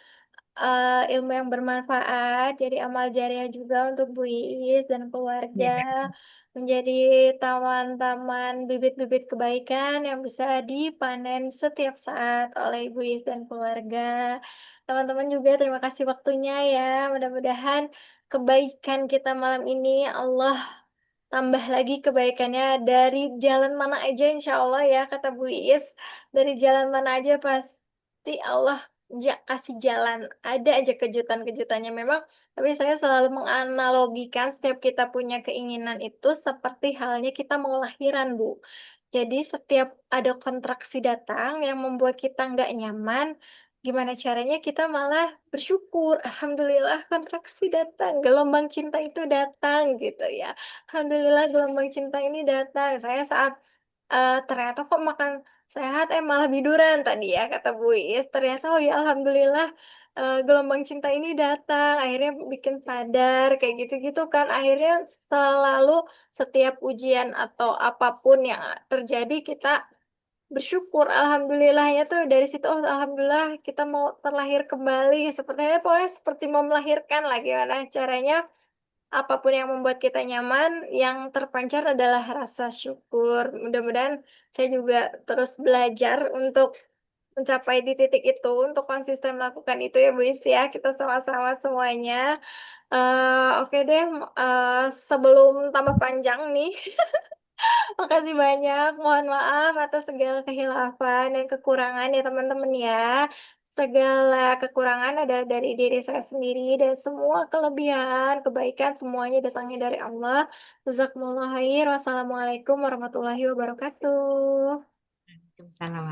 ilmu yang bermanfaat, jadi amal jariah juga untuk Bu Iis dan keluarga, Ya. menjadi taman-taman bibit-bibit kebaikan yang bisa dipanen setiap saat oleh Ibu Iis dan keluarga. Teman-teman juga terima kasih waktunya ya. Mudah-mudahan kebaikan kita malam ini Allah tambah lagi kebaikannya dari jalan mana aja insya Allah ya kata Bu Iis, dari jalan mana aja pasti Allah kasih jalan, ada aja kejutan-kejutannya memang. Tapi saya selalu menganalogikan setiap kita punya keinginan itu seperti halnya kita mau lahiran, Bu. Jadi setiap ada kontraksi datang yang membuat kita nggak nyaman, gimana caranya kita malah bersyukur, Alhamdulillah kontraksi datang, gelombang cinta itu datang gitu ya. Alhamdulillah gelombang cinta ini datang. Saya saat ternyata kok makan sehat, malah biduran tadi ya kata Bu Is. Ternyata oh ya Alhamdulillah gelombang cinta ini datang. Akhirnya bikin sadar kayak gitu-gitu kan. Akhirnya selalu setiap ujian atau apapun yang terjadi kita bersyukur. Alhamdulillahnya tuh dari situ oh Alhamdulillah kita mau terlahir kembali. Sepertinya pokoknya seperti mau melahirkan lah gimana caranya. Apapun yang membuat kita nyaman, yang terpancar adalah rasa syukur. Mudah-mudahan saya juga terus belajar untuk mencapai di titik itu, untuk konsisten melakukan itu ya Bu Is ya. Kita sama-sama semuanya. Oke deh, sebelum tambah panjang nih, makasih banyak. Mohon maaf atas segala kehilafan dan kekurangan ya teman-teman ya. Segala kekurangan adalah dari diri saya sendiri dan semua kelebihan, kebaikan semuanya datangnya dari Allah. Jazakumullah khair. Wassalamualaikum warahmatullahi wabarakatuh. Waalaikumsalam.